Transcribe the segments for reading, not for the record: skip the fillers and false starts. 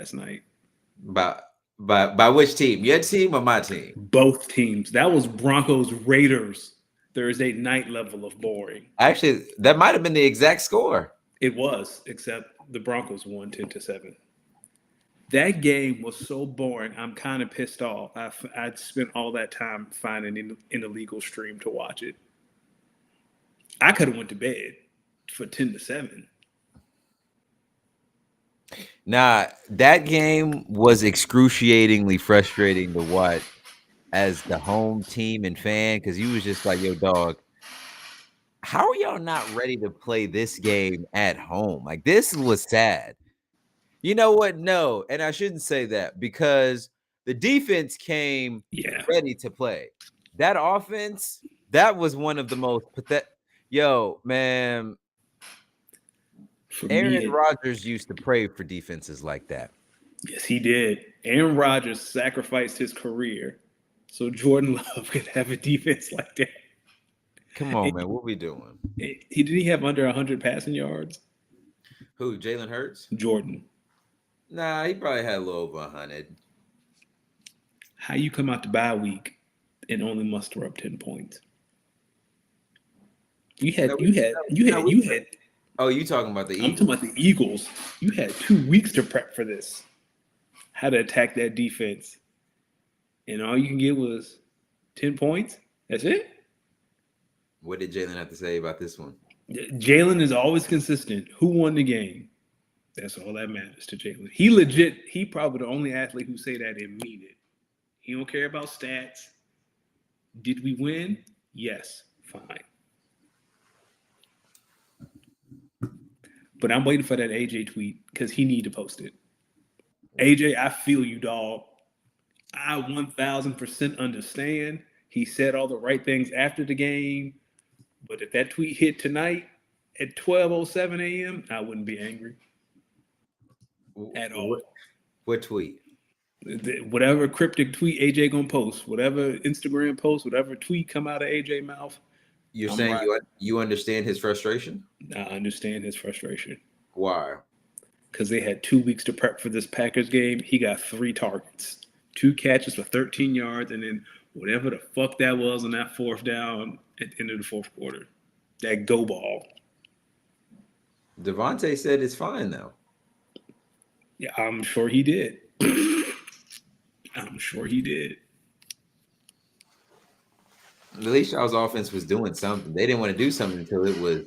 last night. By by which team? Your team or my team? Both teams. That was Broncos Raiders Thursday night level of boring. Actually, that might have been the exact score. It was, except the Broncos won 10-7. That game was so boring. I'm kind of pissed off. I'd spent all that time finding an illegal stream to watch it. I could have went to bed for 10-7. Nah, that game was excruciatingly frustrating to watch as the home team and fan because you was just like, yo, dog, how are y'all not ready to play this game at home? Like, this was sad. You know what? No, and I shouldn't say that because the defense came Yeah. ready to play. That offense, that was one of the most pathetic. Yo, man, For Aaron me, Rodgers used to pray for defenses like that. yes, he did. Aaron Rodgers sacrificed his career so Jordan Love could have a defense like that. Come on, man, what we doing? He have under 100 passing yards. Who? Jalen Hurts? Jordan, Nah, he probably had a little over 100. how you come out the bye week and only muster up 10 points? You had No, you had you no, had you had. Oh, you talking about the I'm Eagles? talking about the Eagles. You had 2 weeks to prep for this. How to attack that defense, and all you can get was 10 points. That's it. What did Jalen have to say about this one? Jalen is always consistent. Who won the game? That's all that matters to Jalen. He legit. He probably the only athlete who say that and mean it. He don't care about stats. Did we win? Yes. Fine. But I'm waiting for that AJ tweet because he need to post it. AJ, I feel you, dog. I 1000% understand. He said all the right things after the game. But if that tweet hit tonight at 12:07 a.m., I wouldn't be angry at all. What tweet? Whatever cryptic tweet AJ gonna post, whatever Instagram post, whatever tweet come out of AJ mouth, You're I'm saying right. you understand his frustration? I understand his frustration Why? because they had 2 weeks to prep for this Packers game. He got 3 targets, 2 catches for 13 yards, and then whatever the fuck that was on that fourth down at the end of the fourth quarter, that go ball. Devontae said it's fine though. Yeah, I'm sure he did. I'm sure he did. At least y'all's offense was doing something. They didn't want to do something until it was.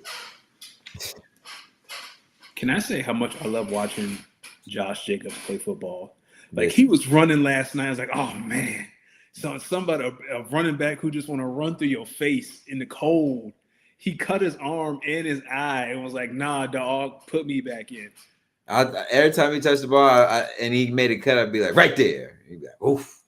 Can I say how much I love watching Josh Jacobs play football? Like Yes. he was running last night. I was like, oh man. So somebody, a running back who just want to run through your face in the cold. He cut his arm and his eye and was like, nah, dog, put me back in. Every time he touched the ball and he made a cut, I'd be like, right there. He'd be like, oof,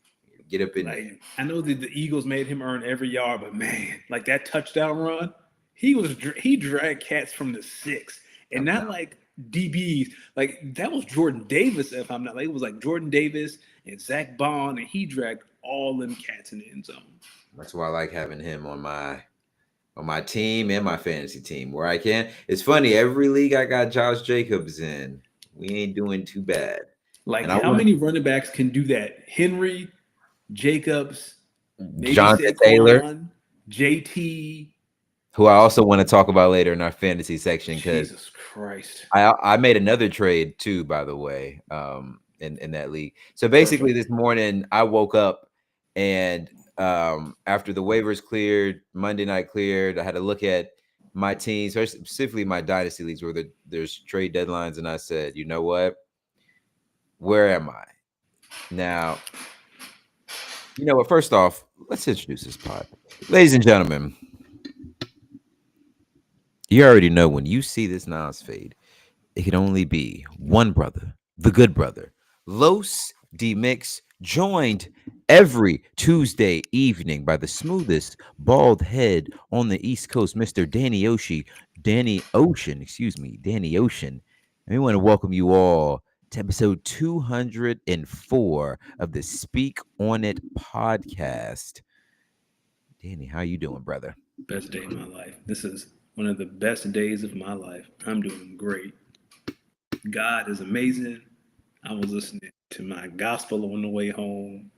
get up in there. Like, I know that the Eagles made him earn every yard, but man, like that touchdown run, he dragged cats from the 6, and not like DBs. Like that was Jordan Davis, if I'm not like it was like Jordan Davis and Zach Bond, and he dragged all them cats in the end zone. That's why I like having him on my team and my fantasy team where I can. It's funny, every league I got Josh Jacobs in, we ain't doing too bad. Like And how many running backs can do that? Henry, Jacobs, maybe Jonathan Saquon, Taylor, JT, who I also want to talk about later in our fantasy section because Jesus Christ. I made another trade too, by the way, in that league. So basically, this morning I woke up and after the waivers cleared, Monday night cleared, I had to look at my teams, specifically my dynasty leagues where there's trade deadlines, and I said, you know what? Where am I now? You know what? First off, let's introduce this pod, ladies and gentlemen. You already know when you see this Nas fade, it can only be one brother, the good brother, Los D Mix, joined every Tuesday evening by the smoothest bald head on the East Coast, Mr. Danny Ocean. Danny Ocean. And we want to welcome you all to episode 204 of the Speak On It podcast. Danny, how you doing, brother? Best day of my life. This is one of the best days of my life. I'm doing great. God is amazing. I was listening to my gospel on the way home,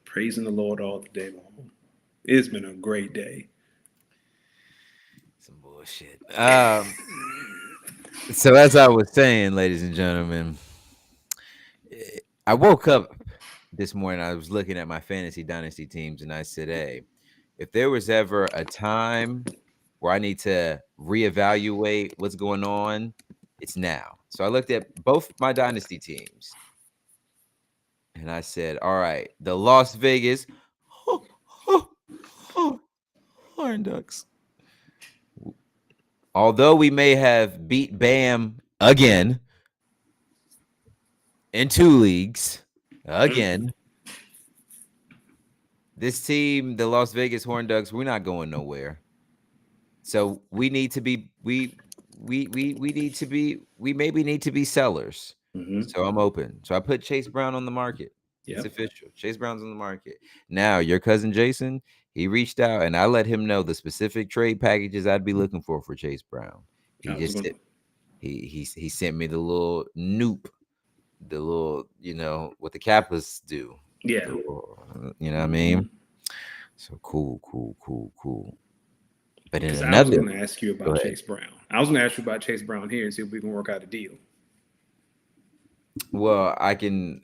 praising the Lord all the day long. It's been a great day. Some bullshit. So as I was saying, ladies and gentlemen, I woke up this morning. I was looking at my fantasy dynasty teams, and I said, "Hey, if there was ever a time where I need to reevaluate what's going on, it's now." So I looked at both my dynasty teams, and I said, "All right, the Las Vegas Horn Ducks. Although we may have beat Bam again in 2 leagues, again, this team, the Las Vegas Horn Ducks, we're not going nowhere. So we need to be we maybe need to be sellers. Mm-hmm. So I'm open. So I put Chase Brown on the market. It's Yep. official. Chase Brown's on the market. Now, your cousin Jason, he reached out and I let him know the specific trade packages I'd be looking for Chase Brown. He I was just gonna. said he sent me the little noop, the little, what the Kappas do. Yeah. The little, you know what I Mm-hmm. mean? So cool. But in Because I was another, gonna ask you go about ahead. Chase Brown. I was gonna ask you about Chase Brown here and see if we can work out a deal. Well, I can.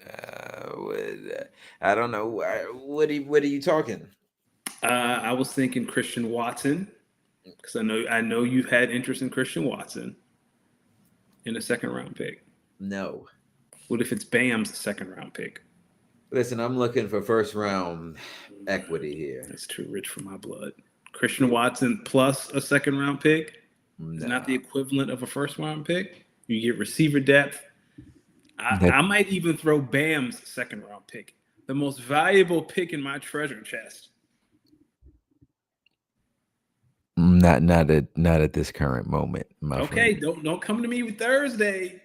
I don't know. What are you talking? I was thinking Christian Watson because I know you've had interest in Christian Watson in a second round pick. No. What if it's Bam's second round pick? Listen, I'm looking for first round equity here. That's too rich for my blood. Christian Watson plus a second round pick is not the No. equivalent of a first round pick. You get receiver depth. I, That I might even throw Bam's second round pick, the most valuable pick in my treasure chest. not at this current moment, my Okay, friend. don't come to me with Thursday.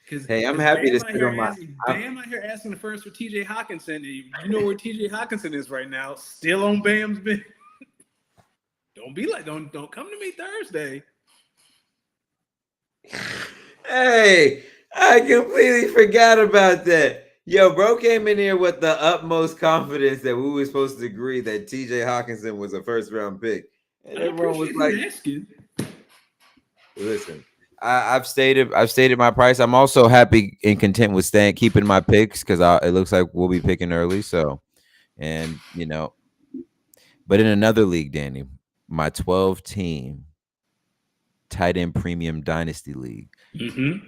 Because Hey, I'm because happy to Bam out sit here on my. asking Bam out here asking the first for TJ Hawkinson. And you know where TJ Hawkinson is right now, still on Bam's bench. Don't come to me Thursday. Hey, I completely forgot about that. Yo, bro came in here with the utmost confidence that we were supposed to agree that TJ Hawkinson was a first round pick. And I everyone was appreciate like, him asking. listen, I've stated my price. I'm also happy and content with staying keeping my picks because it looks like we'll be picking early. So, and but in another league, Danny, my 12 team tight end premium dynasty league. Mm-hmm.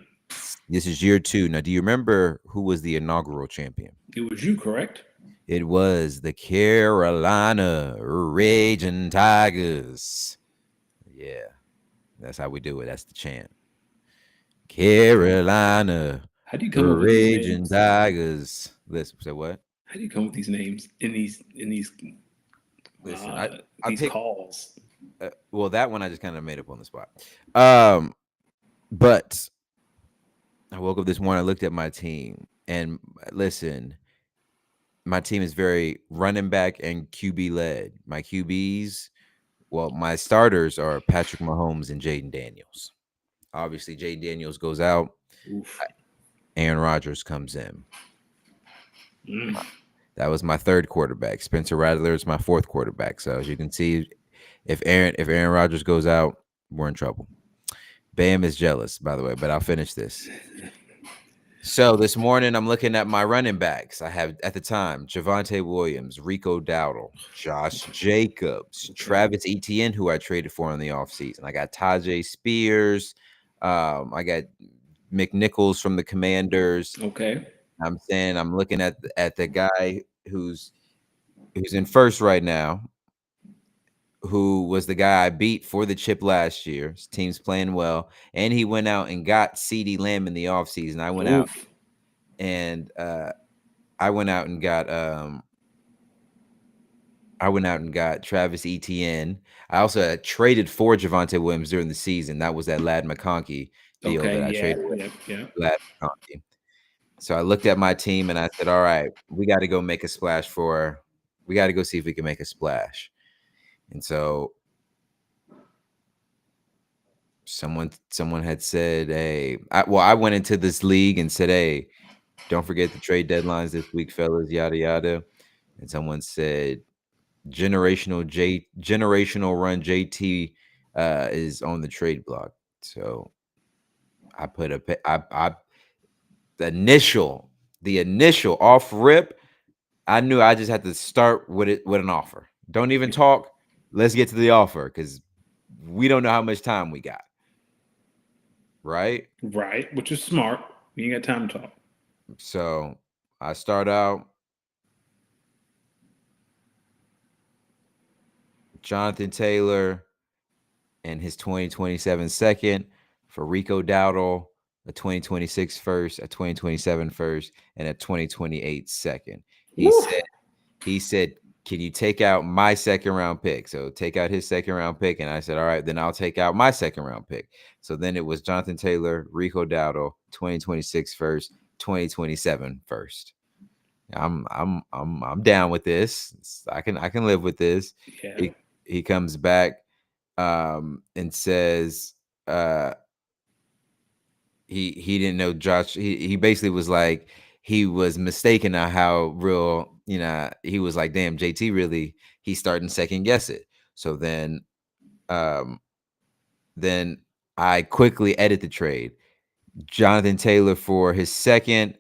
This is year 2. Now, do you remember who was the inaugural champion? It was you, correct? It was the Carolina Raging Tigers. Yeah, that's how we do it. That's the chant. Carolina How do you come up with these Raging names? Tigers. Listen, say what? How do you come up with these names in Listen, I these picked. calls? Well, that one I just kind of made up on the spot. Um, but I woke up this morning. I looked at my team, and listen, my team is very running back and QB led. My QBs, well, my starters are Patrick Mahomes and Jaden Daniels. Obviously, Jaden Daniels goes out. Oof. Aaron Rodgers comes in. Mm. That was my third quarterback. Spencer Rattler is my fourth quarterback. So as you can see, if Aaron Rodgers goes out, we're in trouble. Bam is jealous, by the way, but I'll finish this. So this morning, I'm looking at my running backs. I have at the time Javonte Williams, Rico Dowdle, Josh Jacobs, Okay. Travis Etienne, who I traded for in the offseason. I got Tajay Spears. I got McNichols from the Commanders. Okay. I'm saying I'm looking at the guy who's in first right now, who was the guy I beat for the chip last year. His team's playing well, and he went out and got CeeDee Lamb in the offseason. Oof. And I went out and got Travis Etienne. I also had traded for Javonte Williams during the season. That was that Lad McConkey deal Okay. that I Yeah. traded with Yep. Yep. Lad McConkey. So I looked at my team and I said, all right, we got to go make a splash we got to go see if we can make a splash. And so Someone had said, "Hey, I went into this league and said, hey, don't forget the trade deadlines this week, fellas, yada yada." And someone said, generational run JT is on the trade block." So I put I the initial off rip. I knew I just had to start with an offer. Don't even talk. Let's get to the offer because we don't know how much time we got. Right. Right, which is smart. You ain't got time to talk. So I start out Jonathan Taylor and his 2027 second for Rico Dowdle, a 2026 first, a 2027 first, and a 2028 second. He Woo. said, he said, "Can you take out my second round pick?" So take out his second round pick. And I said, "All right, then I'll take out my second round pick." So then it was Jonathan Taylor, Rico Dowdle, 2026 first, 2027 first. I'm down with this. I can live with this. Yeah. He comes back and says he didn't know Josh. He basically was like he was mistaken on how real, he was like, damn, JT really, he's starting second guess it. So um then I quickly edit the trade. Jonathan Taylor for his second,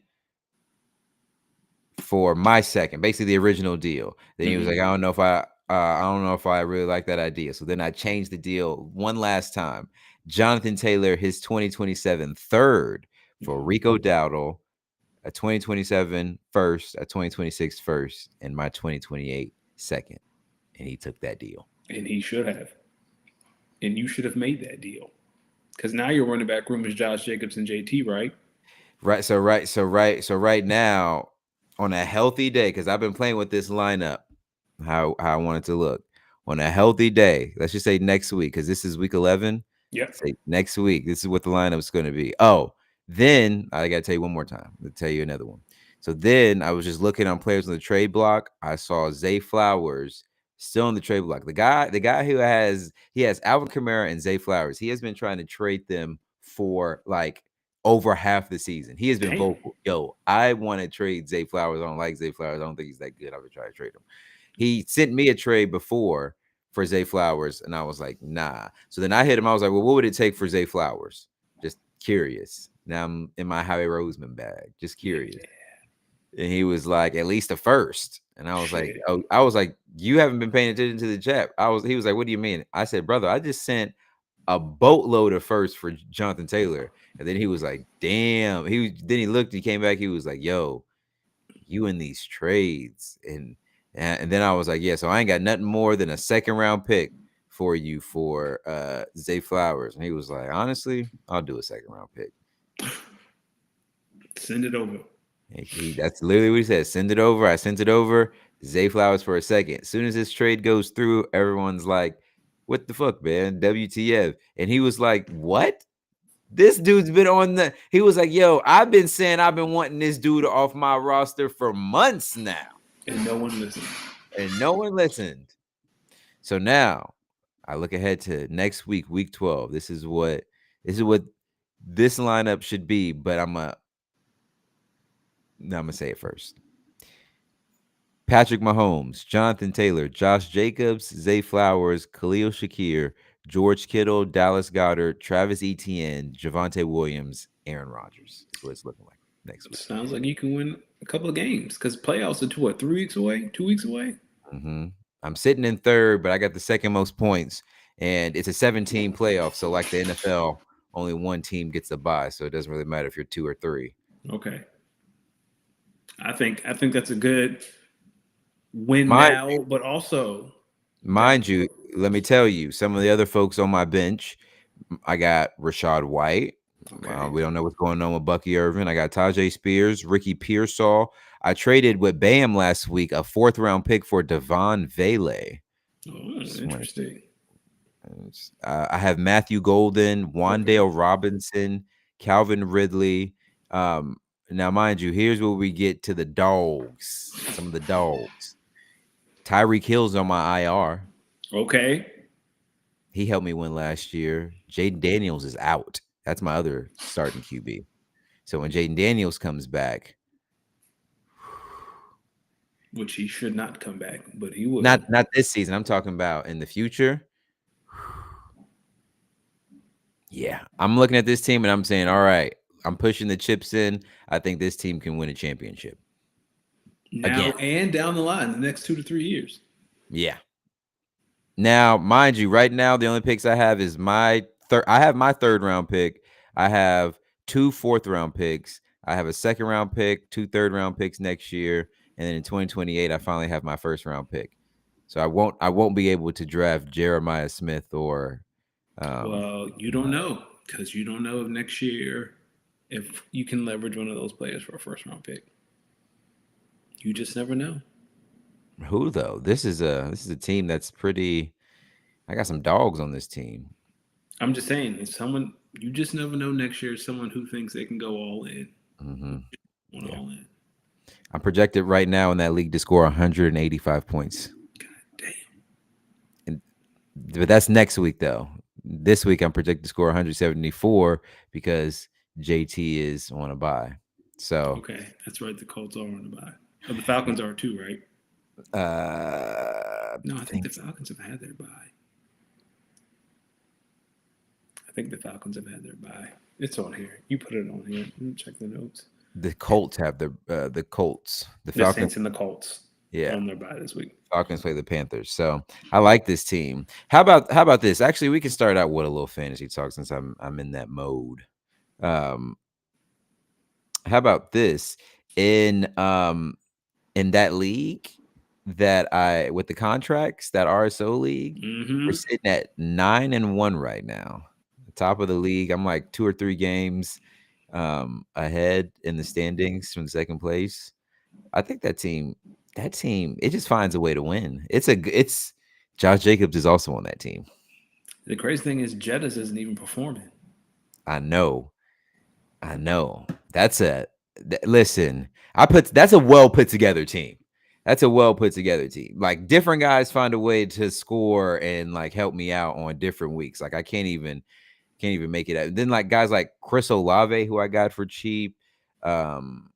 for my second, basically the original deal. Then he was like, I don't know if I really like that idea. So then I changed the deal one last time. Jonathan Taylor, his 2027 third for Rico Dowdle, a 2027 first, a 2026 first, and my 2028 second. And he took that deal. And he should have. And you should have made that deal. Because now your running back room is Josh Jacobs and JT, right? Right now, on a healthy day, because I've been playing with this lineup, how I want it to look. On a healthy day, let's just say next week, because this is week 11. Yep. Say next week, this is what the lineup is going to be. Oh, then I got to tell you one more time. I'll tell you another one. So then I was just looking on players on the trade block. I saw Zay Flowers still on the trade block. The guy who has Alvin Kamara and Zay Flowers. He has been trying to trade them for like over half the season. He has been Damn. vocal. Yo, I want to trade Zay Flowers. I don't like Zay Flowers. I don't think he's that good. I would try to trade him. He sent me a trade before for Zay Flowers, and I was like, nah. So then I hit him. I was like, well, what would it take for Zay Flowers? Just curious. Now I'm in my Howie Roseman bag. Just curious. Yeah. And he was like, at least a first. And I was like, oh, you haven't been paying attention to the chat. He was like, what do you mean? I said, brother, I just sent a boatload of first for Jonathan Taylor. And then he was like, damn. Then he looked, he came back, he was like, yo, you in these trades. And then I was like, yeah, so I ain't got nothing more than a second round pick for you for Zay Flowers. And he was like, honestly, I'll do a second round pick. Send it over. That's literally what he said. Send it over. I sent it over. Zay Flowers for a second. As soon as this trade goes through, everyone's like, what the fuck, man? WTF. And he was like, what? This dude's been he was like, yo, I've been saying I've been wanting this dude off my roster for months now. And no one listened. So now I look ahead to next week, week 12. This is what this lineup should be, but I'm gonna say it first. Patrick Mahomes, Jonathan Taylor, Josh Jacobs, Zay Flowers, Khalil Shakir, George Kittle, Dallas Goedert, Travis Etienne, Javonte Williams, Aaron Rodgers. That's what it's looking like next week. Sounds like you can win a couple of games because playoffs are 3 weeks away, 2 weeks away. Mm-hmm. I'm sitting in third, but I got the second most points, and it's a 17 playoff. So like the NFL, only one team gets a bye, so it doesn't really matter if you're 2 or 3. Okay. I think that's a good win now, but also, mind you, let me tell you, some of the other folks on my bench, I got Rashad White. Okay. We don't know what's going on with Bucky Irvin. I got Tajay Spears, Ricky Pearsall. I traded with Bam last week a 4th round pick for Devon Vele. Oh, interesting. I have Matthew Golden, Wandale Robinson, Calvin Ridley. Now, mind you, here's where we get to the dogs. Some of the dogs. Tyreek Hill's on my IR. Okay. He helped me win last year. Jaden Daniels is out. That's my other starting QB. So when Jaden Daniels comes back, Which he should not come back, but he will. not this season. I'm talking about in the future. Yeah, I'm looking at this team and I'm saying, all right, I'm pushing the chips in. I think this team can win a championship again. Now and down the line, the next 2 to 3 years. Yeah. Now, mind you, right now the only picks I have is my third. I have my third round pick. I have two fourth round picks. I have a second round pick, two third round picks next year, and then in 2028, I finally have my first round pick. So I won't be able to draft Jeremiah Smith or Well, you don't know because you don't know if next year if you can leverage one of those players for a first round pick. You just never know. who though. This is a team that's pretty. I got some dogs on this team. I'm just saying, if someone you just never know next year, someone who thinks they can go all in, Hmm. went Yeah, all in. I'm projected right now in that league to score 185 points. God damn. And but that's next week though. This week I'm projected to score 174 because JT is on a bye. So Okay, that's right. The Colts are on the bye. Oh, the Falcons are too, right? I No, I think think the Falcons have had their bye. I think the Falcons have had their bye. It's on here. You put it on here. Let me check the notes. the Colts have the Colts. The The Falcons, Saints and the Colts yeah. are on their bye this week. Falcons play the Panthers. So I like this team. How about this? Actually, we can start out with a little fantasy talk since I'm in that mode. Um, how about this? In that league that I with the contracts, that RSO league, we're Mm-hmm. sitting at 9-1 right now. The top of the league. I'm like 2 or 3 games ahead in the standings from second place. I think that team, it just finds a way to win. It's Josh Jacobs is also on that team. The crazy thing is, Jettas isn't even performing. I know. I know. Listen, that's a well put together team. That's a well put together team. Like different guys find a way to score and like help me out on different weeks. Like I can't even make it out. Then like guys like Chris Olave, who I got for cheap. Um,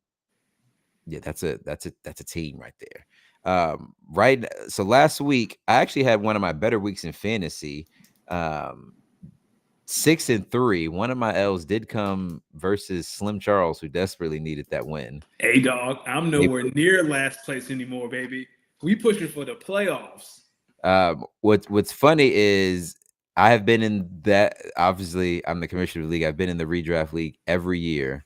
yeah, that's a team right there. Right. So last week I actually had one of my better weeks in fantasy. Um, 6-3. One of my L's did come versus Slim Charles, who desperately needed that win. Hey, dog, I'm They nowhere near last place anymore, baby. We pushing for the playoffs. What's funny is I have been in that. Obviously, I'm the commissioner of the league. I've been in the redraft league every year,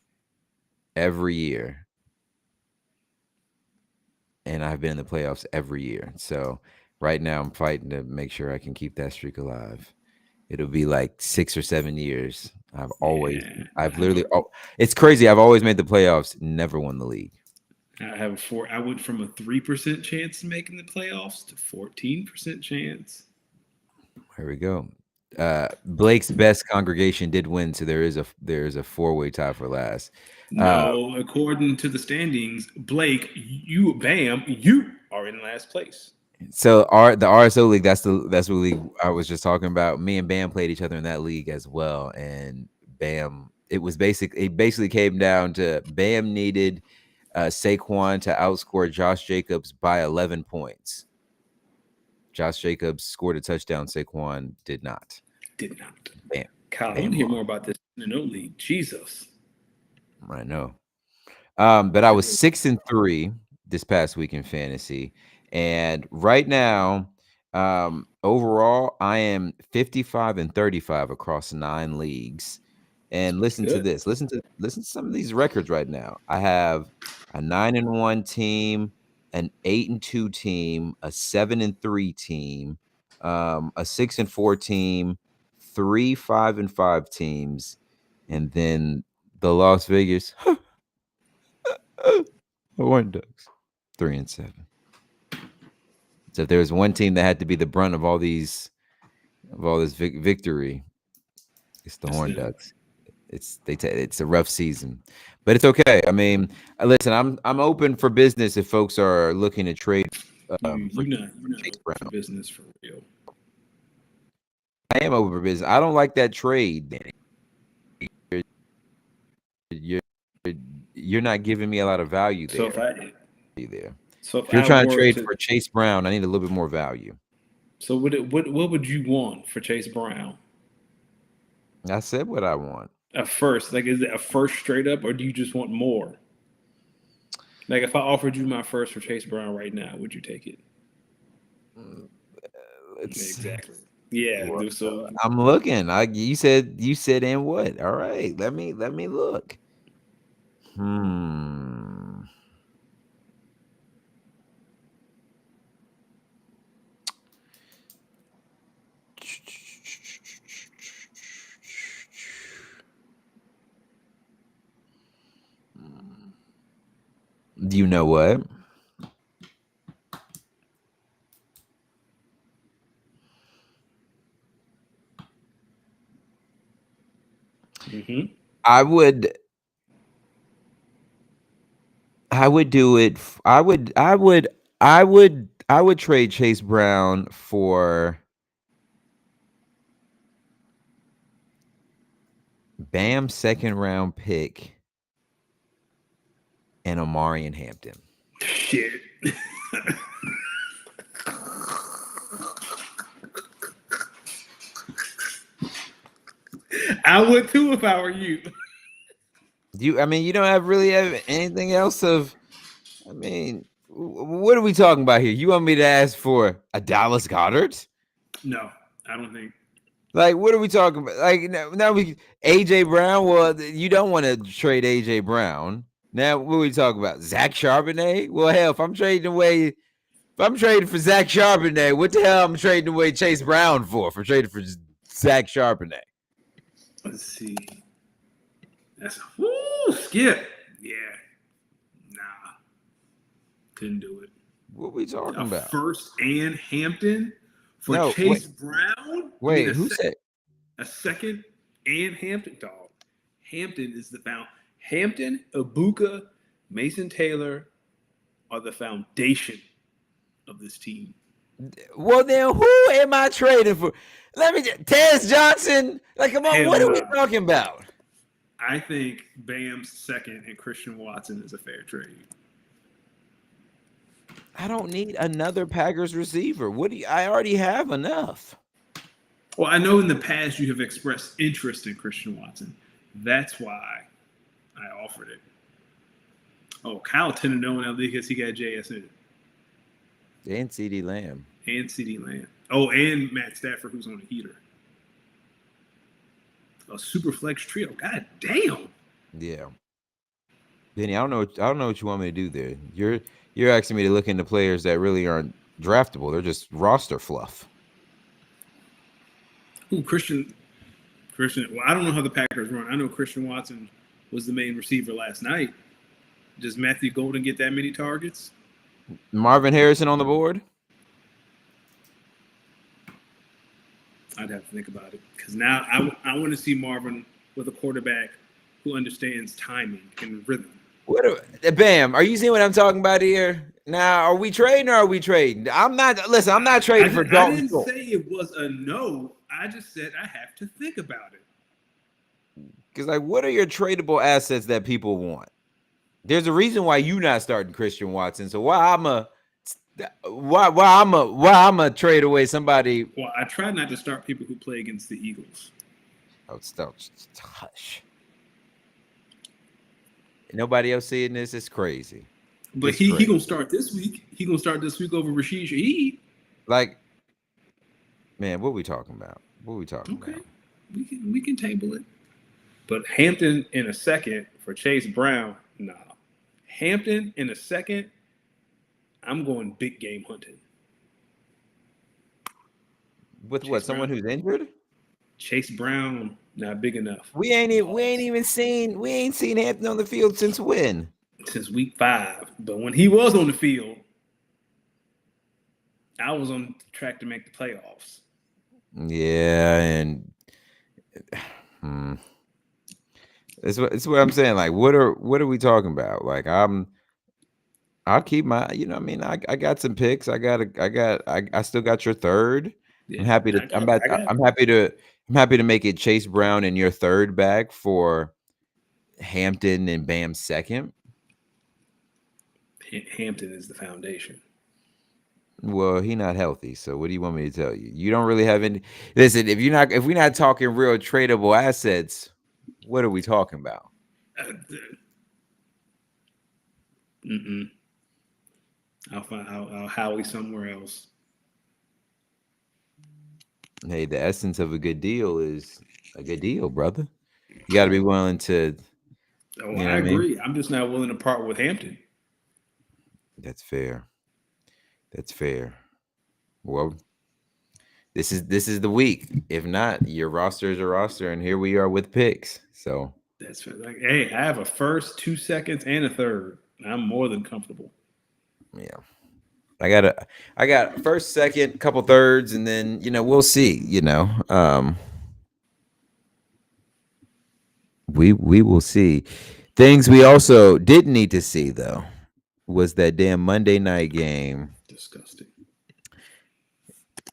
and I've been in the playoffs every year. So right now, I'm fighting to make sure I can keep that streak alive. It'll be like 6 or 7 years. Yeah, I've literally. Oh, it's crazy. I've always made the playoffs, never won the league. I have a four. I went from a 3% chance of making the playoffs to 14% chance. Here we go. Blake's best congregation did win, so there is a 4-way tie for last. Uh, No, according to the standings, Blake, you are in last place. so the RSO league, that's the league I was just talking about. Me and Bam played each other in that league as well, and Bam. It basically came down to Bam needed Saquon to outscore Josh Jacobs by 11 points. Josh Jacobs scored a touchdown. Saquon did not. Did not. Bam, Kyle, I want Bam to hear lost. more about this in the no league. Jesus. I know. But I was 6-3 this past week in fantasy, and right now, overall, I am 55-35 across 9 leagues. That's And pretty listen to good. this. Listen to some of these records right now. I have a 9-1 team, an 8-2 team, a 7-3 team, a 6-4 team, 3 5-5 teams, and then the Las Vegas Horn Ducks 3-7. So if there was one team that had to be the brunt of all this victory, it's the That's Horn them. Ducks. It's a rough season, but it's okay. I mean, listen, I'm open for business if folks are looking to trade You for you not Chase open for Brown. business for real. am open for business. I don't like that trade, Danny. You're, you're not giving me a lot of value So if there. I There. so If if you're I trying to were trade to for Chase Brown, I need a little bit more value. so what would you want for Chase Brown? I said what I want. A first, like is it a first straight up, or do you just want more? Like if I offered you my first for Chase Brown right now, would you take it? It's Exactly. Yeah. well, So I'm looking. You said and what? All right. Let me look. Hmm. You know what? hmm I would I would do it. I would trade Chase Brown for Bam second round pick and Omari and Hampton. shit. I would too if I were you. I mean, you don't really have anything else of. I mean, what are we talking about here? You want me to ask for a Dallas Goddard? No, I don't think. Like, what are we talking about? Like, now we AJ Brown. Well, you don't want to trade AJ Brown. Now, what are we talking about? Zach Charbonnet? Well, hell, if I'm trading for Zach Charbonnet, what the hell I'm trading away Chase Brown for trading for Zach Charbonnet? Let's see. That's skip. Yeah. Nah. Couldn't do it. What are we talking A about? first and Hampton for No, Chase Brown? You mean wait, who said? a second and Hampton? Dog. Hampton is the found. Hampton, Ibuka, Mason Taylor are the foundation of this team. Well, then who am I trading for? Let me Tez Johnson. Like, come on, Hell what are we no. talking about? I think Bam's second and Christian Watson is a fair trade. I don't need another Packers receiver. I already have enough. Well, I know in the past you have expressed interest in Christian Watson. That's why I offered it. Oh, Kyle 10-0 now because he got JSN And CD Lamb. and CD Lamb. Oh, and Matt Stafford, who's on a heater. A super flex trio. God damn. Yeah. Benny, I don't know what you want me to do there. You're asking me to look into players that really aren't draftable. They're just roster fluff. Ooh, Christian. Well, I don't know how the Packers run. I know Christian Watson was the main receiver last night. Does Matthew Golden get that many targets? Marvin Harrison on the board? I'd have to think about it because now I want to see Marvin with a quarterback who understands timing and rhythm. Bam, are you seeing what I'm talking about here? Now, are we trading or are we trading? I'm not trading for I Dalton didn't Schultz. say it was a no. I just said I have to think about it. Because, like, what are your tradable assets that people want? There's a reason why you not starting Christian Watson. So why I'm a trade away somebody? Well, I try not to start people who play against the Eagles. Oh, hush. Nobody else seeing this? It's crazy. But he gonna start this week. He gonna start this week over Rashid Shaheed. Like, man, what are we talking about? What are we talking about? Okay, we can table it. But Hampton in a second for Chase Brown, nah. Hampton in a second, I'm going big game hunting. With Chase what? Someone Brown? Who's injured? Chase Brown, not big enough. We ain't seen Hampton on the field since when? Since week 5. But when he was on the field, I was on track to make the playoffs. Yeah, and it's what I'm saying. Like, what are we talking about? Like, I'll keep my, I mean, I got some picks. I still got your third. I'm Yeah, happy to. I got I'm happy to. I'm happy to make it Chase Brown in your third bag for Hampton and Bam second. Hampton is the foundation. Well, he not healthy, so what do you want me to tell you? You don't really have any. Listen, if we're not talking real tradable assets, what are we talking about? Uh, mm-mm. I'll Howie somewhere else. Hey, the essence of a good deal is a good deal, brother. You got to be willing to. Oh, You know what I I mean? agree. I'm just not willing to part with Hampton. That's fair. That's fair. Well, this is the week. If not, your roster is a roster, and here we are with picks. So That's like, hey, I have a first, 2 seconds, and a third. I'm more than comfortable. yeah, I got first, second, couple thirds, and then we'll see. We will see. Things we also didn't need to see though was that damn Monday night game Disgusting.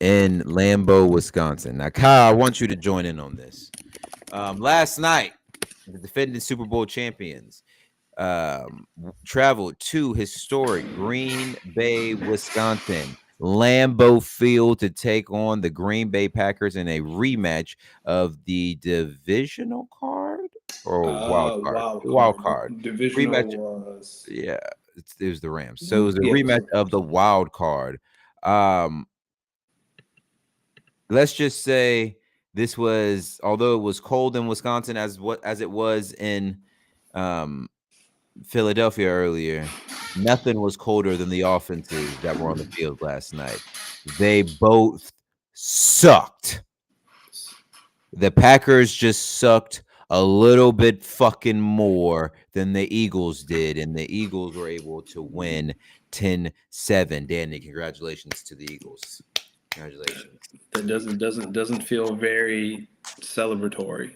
in Lambeau, Wisconsin. Now, Kyle, I want you to join in on this. Last night, the defending Super Bowl champions traveled to historic Green Bay, Wisconsin, Lambeau Field to take on the Green Bay Packers in a rematch of the divisional card or wild card, Wild wild card. card Divisional rematch. was. Yeah, it was the Rams. So it was a Yeah, it was rematch the of Rams. the wild card. Um, let's just say this was, although it was cold in Wisconsin as it was in um Philadelphia earlier, nothing was colder than the offenses that were on the field last night. They both sucked. The Packers just sucked a little bit fucking more than the Eagles did, and the Eagles were able to win 10-7. Danny, congratulations to the Eagles. Congratulations. That doesn't feel very celebratory.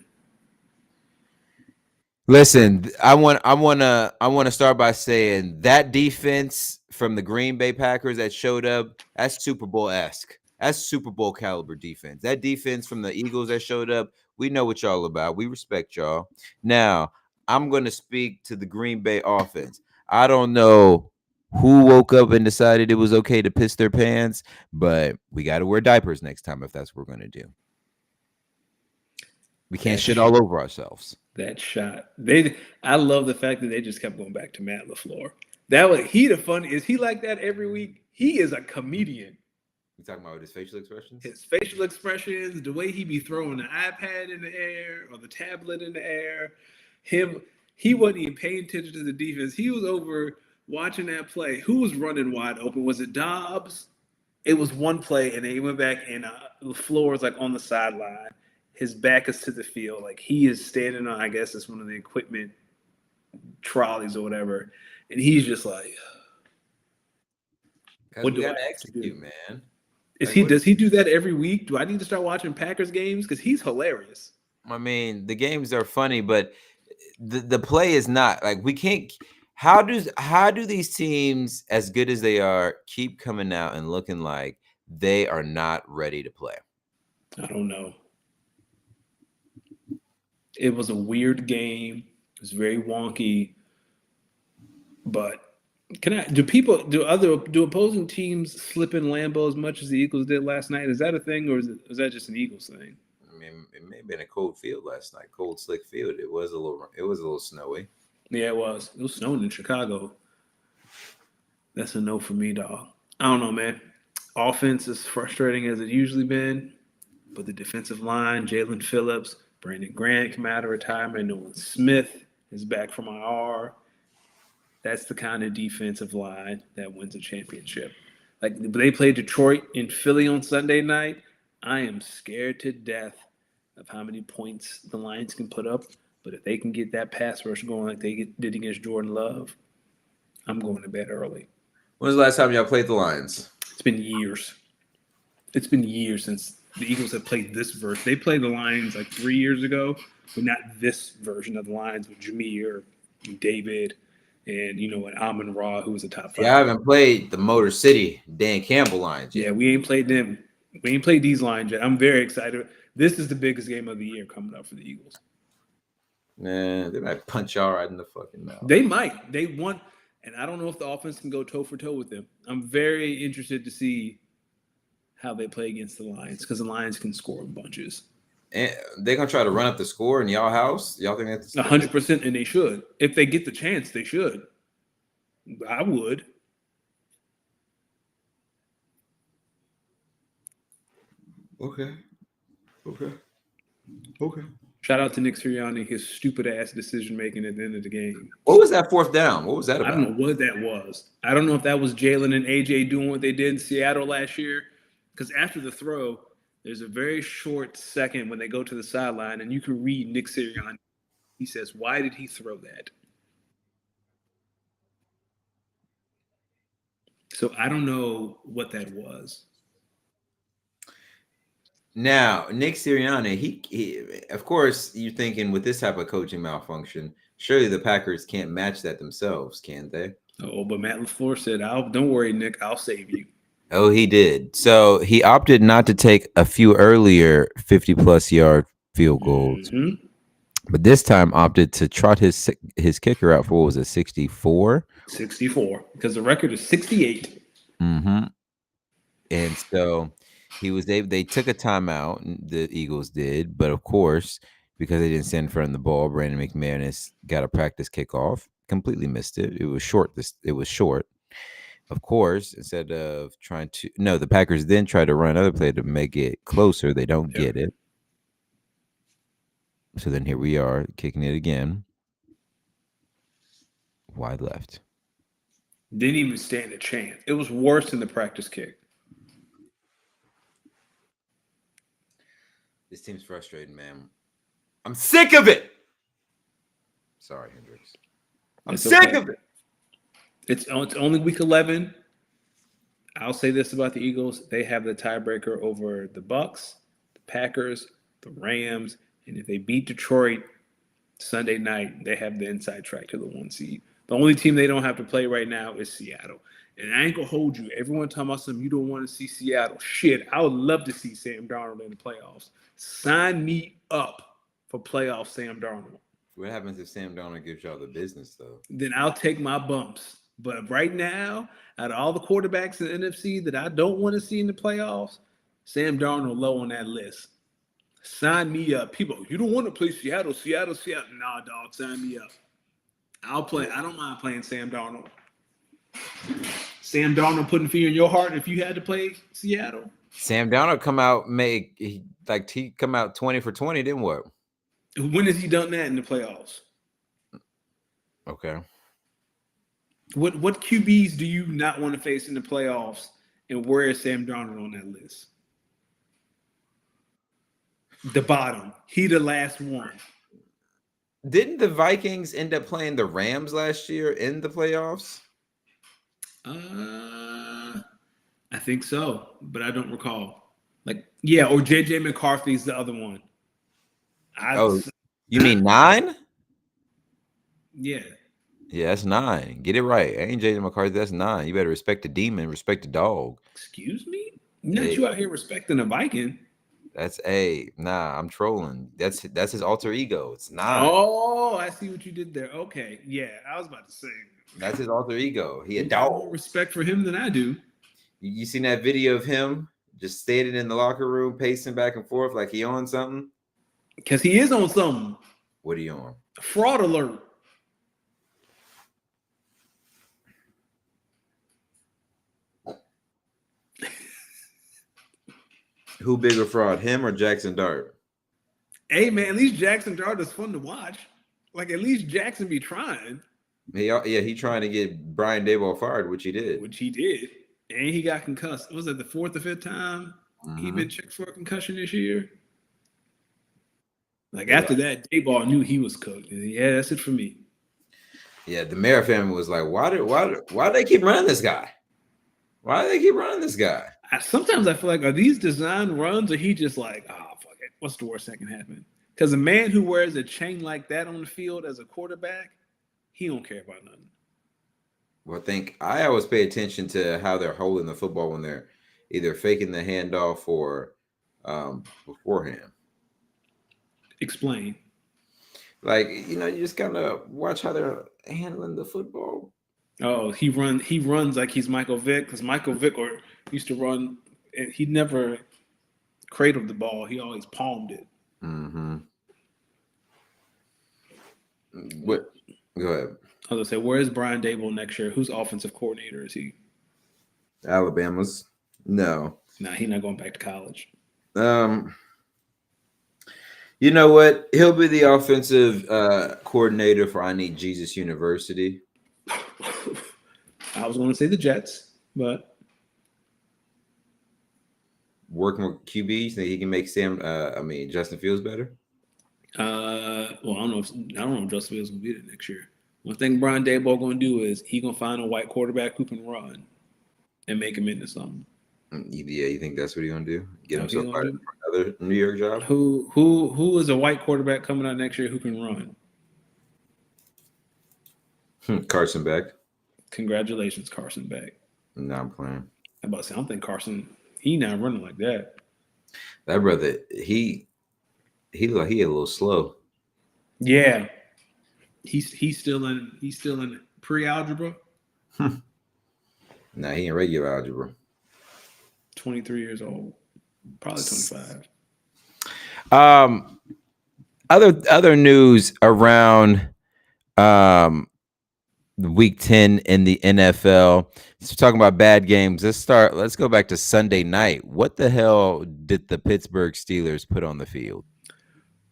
Listen, I want to start by saying that defense from the Green Bay Packers that showed up, that's Super Bowl-esque. That's Super Bowl caliber defense. That defense from the Eagles that showed up, we know what y'all about. We respect y'all. Now, I'm going to speak to the Green Bay offense. I don't know who woke up and decided it was okay to piss their pants, but we got to wear diapers next time if that's what we're going to do. We can't That shit all over ourselves. that shot. I love the fact that they just kept going back to Matt LaFleur. That was he the fun is he like that every week? He is a comedian. You talking about his facial expressions? His facial expressions, the way he be throwing the iPad in the air or the tablet in the air. He wasn't even paying attention to the defense. He was over watching that play. Who was running wide open? Was it Dobbs? It was one play, and then he went back, and LaFleur was like on the sideline. His back is to the field, like he is standing on. I guess it's one of the equipment trolleys or whatever, and he's just like, Because "What we do got I to have to do?" execute, man. Is Like, he? what? Does he do that every week? Do I need to start watching Packers games because he's hilarious? I mean, the games are funny, but the play is not like we can't. How do these teams, as good as they are, keep coming out and looking like they are not ready to play? I don't know. It was a weird game. It was very wonky, but do opposing teams slip in Lambeau as much as the Eagles did last night? Is that a thing, or is that just an Eagles thing? I mean, it may have been a cold field last night, cold, slick field. It was a little snowy. Yeah, it was. It was snowing in Chicago. That's a no for me, dog. I don't know, man. Offense is frustrating as it usually been, but the defensive line, Jalen Phillips, Brandon Grant come out of retirement, Nolan Smith is back from IR. That's the kind of defensive line that wins a championship. Like they played Detroit and Philly on Sunday night. I am scared to death of how many points the Lions can put up. But if they can get that pass rush going like they did against Jordan Love, I'm going to bed early. When's the last time y'all played the Lions? It's been years. It's been years since the Eagles have played this version. They played the Lions like 3 years ago, but not this version of the Lions with Jameer, and David, and and Amon Ra, who was a top Yeah, I five. haven't played the Motor City Dan Campbell Lions Yeah, yet. we ain't played them. We ain't played these lines yet. I'm very excited. This is the biggest game of the year coming up for the Eagles. Man, they might punch y'all right in the fucking mouth. They might. They want, and I don't know if the offense can go toe for toe with them. I'm very interested to see how they play against the Lions because the Lions can score in bunches. And they're gonna try to run up the score in y'all house. Y'all think that's 100%, and they should. If they get the chance, they should. I would. Okay. Shout out to Nick Sirianni, his stupid ass decision making at the end of the game. What was that fourth down? What was that I about? don't know what that was. I don't know if that was Jalen and AJ doing what they did in Seattle last year. Because after the throw, there's a very short second when they go to the sideline, and you can read Nick Sirianni. He says, "Why did he throw that?" So I don't know what that was. Now, Nick Sirianni, he of course, you're thinking with this type of coaching malfunction, surely the Packers can't match that themselves, can they? Oh, but Matt LaFleur said, "Don't worry, Nick, I'll save you." Oh, he did. So he opted not to take a few earlier 50-plus yard field goals, but this time opted to trot his kicker out for what was it, 64? 64, because the record is 68. Mm-hmm. And so they took a timeout, the Eagles did, but of course, because they didn't stand in front of the ball, Brandon McManus got a practice kickoff, completely missed it. It was short. It was short. Of course, instead of the Packers then try to run another play to make it closer. They don't get it. So then here we are kicking it again. Wide left. Didn't even stand a chance. It was worse than the practice kick. This team's frustrating, man. I'm sick of it. Sorry, Hendricks. I'm sick of it. It's only week 11. I'll say this about the Eagles. They have the tiebreaker over the Bucs, the Packers, the Rams, and if they beat Detroit Sunday night, they have the inside track to the 1 seed. The only team they don't have to play right now is Seattle. And I ain't going to hold you. Everyone talking about you don't want to see Seattle. Shit, I would love to see Sam Darnold in the playoffs. Sign me up for playoff Sam Darnold. What happens if Sam Darnold gives y'all the business, though? Then I'll take my bumps. But right now, out of all the quarterbacks in the NFC that I don't want to see in the playoffs, Sam Darnold low on that list. Sign me up. People, you don't want to play Seattle. Nah, dog, sign me up. I'll play. I don't mind playing Sam Darnold. Sam Darnold putting fear in your heart if you had to play Seattle. Sam Darnold come out 20 for 20, then what? When has he done that in the playoffs? Okay. What QBs do you not want to face in the playoffs, and where is Sam Darnold on that list? The bottom. He the last one. Didn't the Vikings end up playing the Rams last year in the playoffs? I think so, but I don't recall. Or JJ McCarthy's the other one. You mean 9? Yeah. Yeah, that's 9. Get it right. Ain't JJ McCarthy, that's 9. You better respect the demon, respect the dog. Excuse me? Not you out here respecting a Viking. That's I'm trolling. That's his alter ego. It's 9. Oh, I see what you did there. Okay. Yeah, I was about to say. That's his alter ego. He a got dog. more respect for him than I do. You seen that video of him just standing in the locker room, pacing back and forth like he on something? Because he is on something. What are you on? Fraud alert. Who bigger fraud, him or Jackson Dart? Hey, man, at least Jackson Dart is fun to watch. Like, at least Jackson be trying. He trying to get Brian Daboll fired, which he did. And he got concussed. Was it the 4th or 5th time he been checked for a concussion this year? After that, Daboll knew he was cooked. Yeah, that's it for me. Yeah, the Mara family was like, why do they keep running this guy? Why do they keep running this guy? Sometimes I feel like, are these design runs, or he just like, fuck it. What's the worst that can happen? Because a man who wears a chain like that on the field as a quarterback, he don't care about nothing. Well, I always pay attention to how they're holding the football when either faking the handoff or beforehand. Explain. Like, you just gotta watch how they're handling the football. Oh, he runs like he's Michael Vick, because Michael Vick used to run, and he never cradled the ball. He always palmed it. Mm-hmm. What? Go ahead. I was gonna say, where is Brian Dable next year? Whose offensive coordinator is he? Alabama's? No. Nah, he's not going back to college. You know what? He'll be the offensive coordinator for I Need Jesus University. I was going to say the Jets, but Working with QBs, think he can make Justin Fields better? well, I don't know if Justin Fields will be there next year. One thing Brian Daboll going to do is he going to find a white quarterback who can run and make him into something. Yeah, you think that's what he's gonna do? Get That's himself what he fired for another New York job? Who is a white quarterback coming out next year who can run? Carson Beck. Congratulations, Carson Beck. No, I'm playing. I'm about to say, I don't think Carson, he not running like that. That brother, he a little slow. Yeah, he's still in pre-algebra. Nah, he in regular algebra. 23 years old, probably 25. Other news around week 10 in the NFL. So talking about bad games. Let's go back to Sunday night. What the hell did the Pittsburgh Steelers put on the field?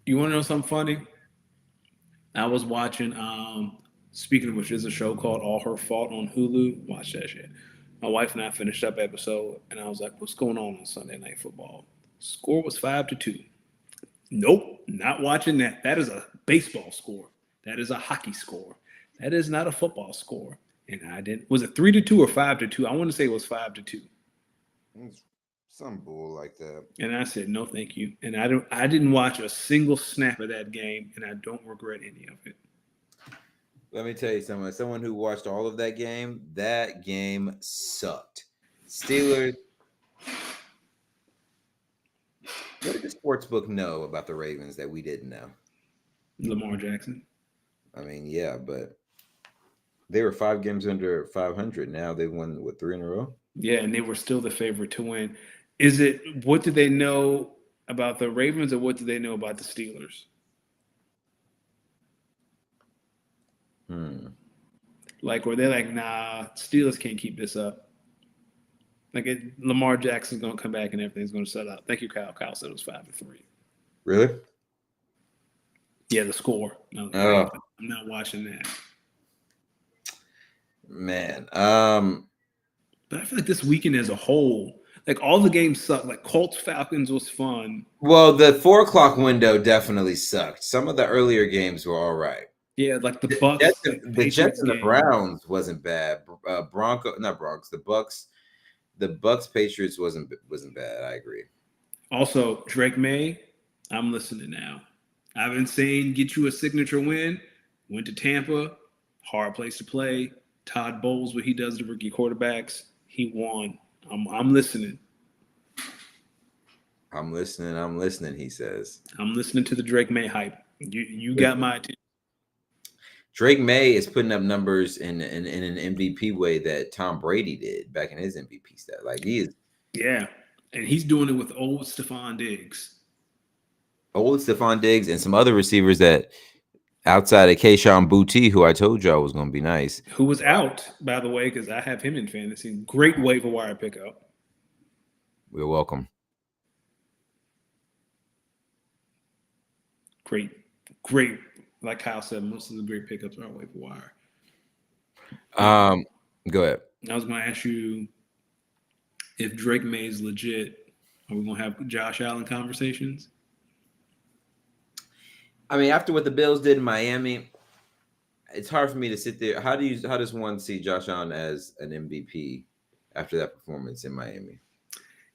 You want to know something funny? I was watching, speaking of which, there's a show called All Her Fault on Hulu. Watch that shit. My wife and I finished up episode, and I was like, what's going on Sunday Night Football? Score was 5-2. Nope, not watching that. That is a baseball score. That is a hockey score. That is not a football score. And I didn't. Was it 3-2 or 5-2? I want to say it was 5-2. Some bull like that. And I said, no, thank you. And I didn't watch a single snap of that game, and I don't regret any of it. Let me tell you something. Someone who watched all of that game sucked. Steelers. What did the sports book know about the Ravens that we didn't know? Lamar Jackson. I mean, yeah, but they were 5 games under 500. Now they've won, 3 in a row? Yeah, and they were still the favorite to win. What did they know about the Ravens, or what did they know about the Steelers? Like, were they like, nah, Steelers can't keep this up? Like, Lamar Jackson's going to come back and everything's going to settle out. Thank you, Kyle. Kyle said it was 5-3. Really? Yeah, the score. No, I'm not watching that. Man. But I feel like this weekend as a whole, like, all the games suck. Like, Colts-Falcons was fun. Well, the 4 o'clock window definitely sucked. Some of the earlier games were all right. Yeah, like the Bucks. The Jets and the Browns wasn't bad. The Bucks Patriots wasn't bad. I agree. Also, Drake May, I'm listening now. I've been saying get you a signature win. Went to Tampa, hard place to play. Todd Bowles, what he does to rookie quarterbacks, he won. I'm listening. I'm listening, he says. I'm listening to the Drake May hype. You got my attention. Drake May is putting up numbers in an MVP way that Tom Brady did back in his MVP stat. Like, he is. Yeah, and he's doing it with old Stephon Diggs. Old Stephon Diggs and some other receivers that outside of Kayshon Boutte, who I told y'all was going to be nice. Who was out, by the way, because I have him in fantasy. Great waiver wire pickup. We're welcome. Great. Like Kyle said, most of the great pickups are waiver wire. Go ahead. I was going to ask you, if Drake May is legit, are we going to have Josh Allen conversations? I mean, after what the Bills did in Miami, it's hard for me to sit there. How does one see Josh Allen as an MVP after that performance in Miami?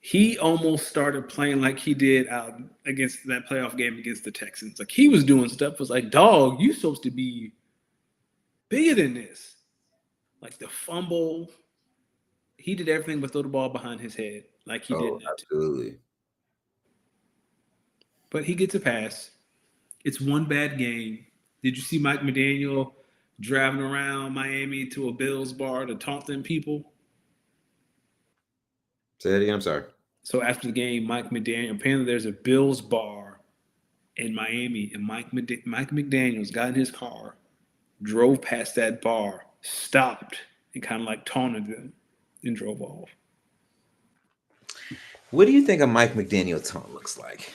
He almost started playing like he did against that playoff game against the Texans. Like, he was doing stuff. Was like, dog, you supposed to be bigger than this. Like the fumble, He did everything but throw the ball behind his head like he Oh, didn't have to. absolutely. But he gets a pass. It's one bad game. Did you see Mike McDaniel driving around Miami to a Bills bar to taunt them people? Say that again. I'm sorry. So after the game, Mike McDaniel, apparently there's a Bills bar in Miami, and Mike McDaniels got in his car, drove past that bar, stopped, and kind of like taunted them, and drove off. What do you think a Mike McDaniel taunt looks like?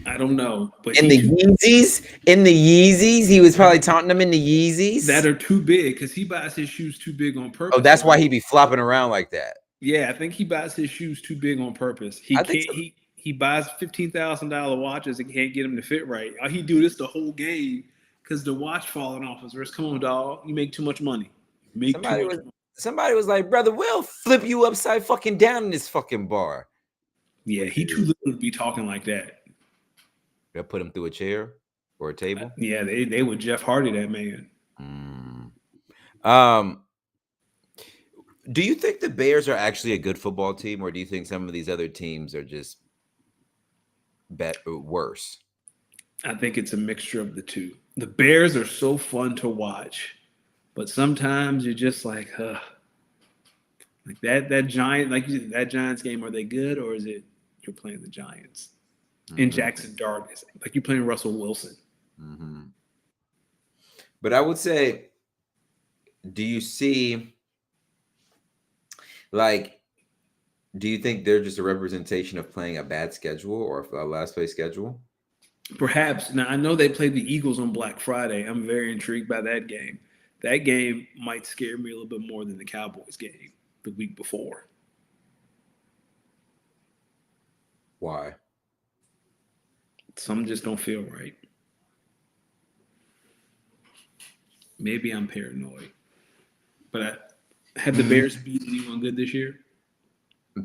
I don't know, but In he the too Yeezys? In the Yeezys? He was probably taunting them in the that Yeezys. are too big because he buys his shoes too big on Oh, purpose, that's why right? he be flopping around like that. Yeah, I think he buys his shoes too big on purpose. He I think can't. so. He buys $15,000 watches and can't get them to fit right. He do this the whole game because the watch falling off his wrist. Come on, dog. You make too much money. You make too Somebody much was money. somebody was like, brother, we'll flip you upside fucking down in this fucking bar. Yeah, he too little to be talking like that. They'll put him through a chair or a table. Yeah, they would Jeff Hardy that man. Um, do you think the Bears are actually a good football team, or do you think some of these other teams are just worse? I think it's a mixture of the two. The Bears are so fun to watch, but sometimes you're just like, like that Giant, like that Giants game. Are they good, or is it you're playing the Giants in Jackson Dart? Like you're playing Russell Wilson. Mm-hmm. But I would say, do you see, like, do you think they're just a representation of playing a bad schedule or a last place schedule? Perhaps. Now I know they played the Eagles on Black Friday. I'm very intrigued by that game. That game might scare me a little bit more than the Cowboys game the week before. Why? Some just don't feel right. Maybe I'm paranoid. But have the Bears beaten anyone good this year?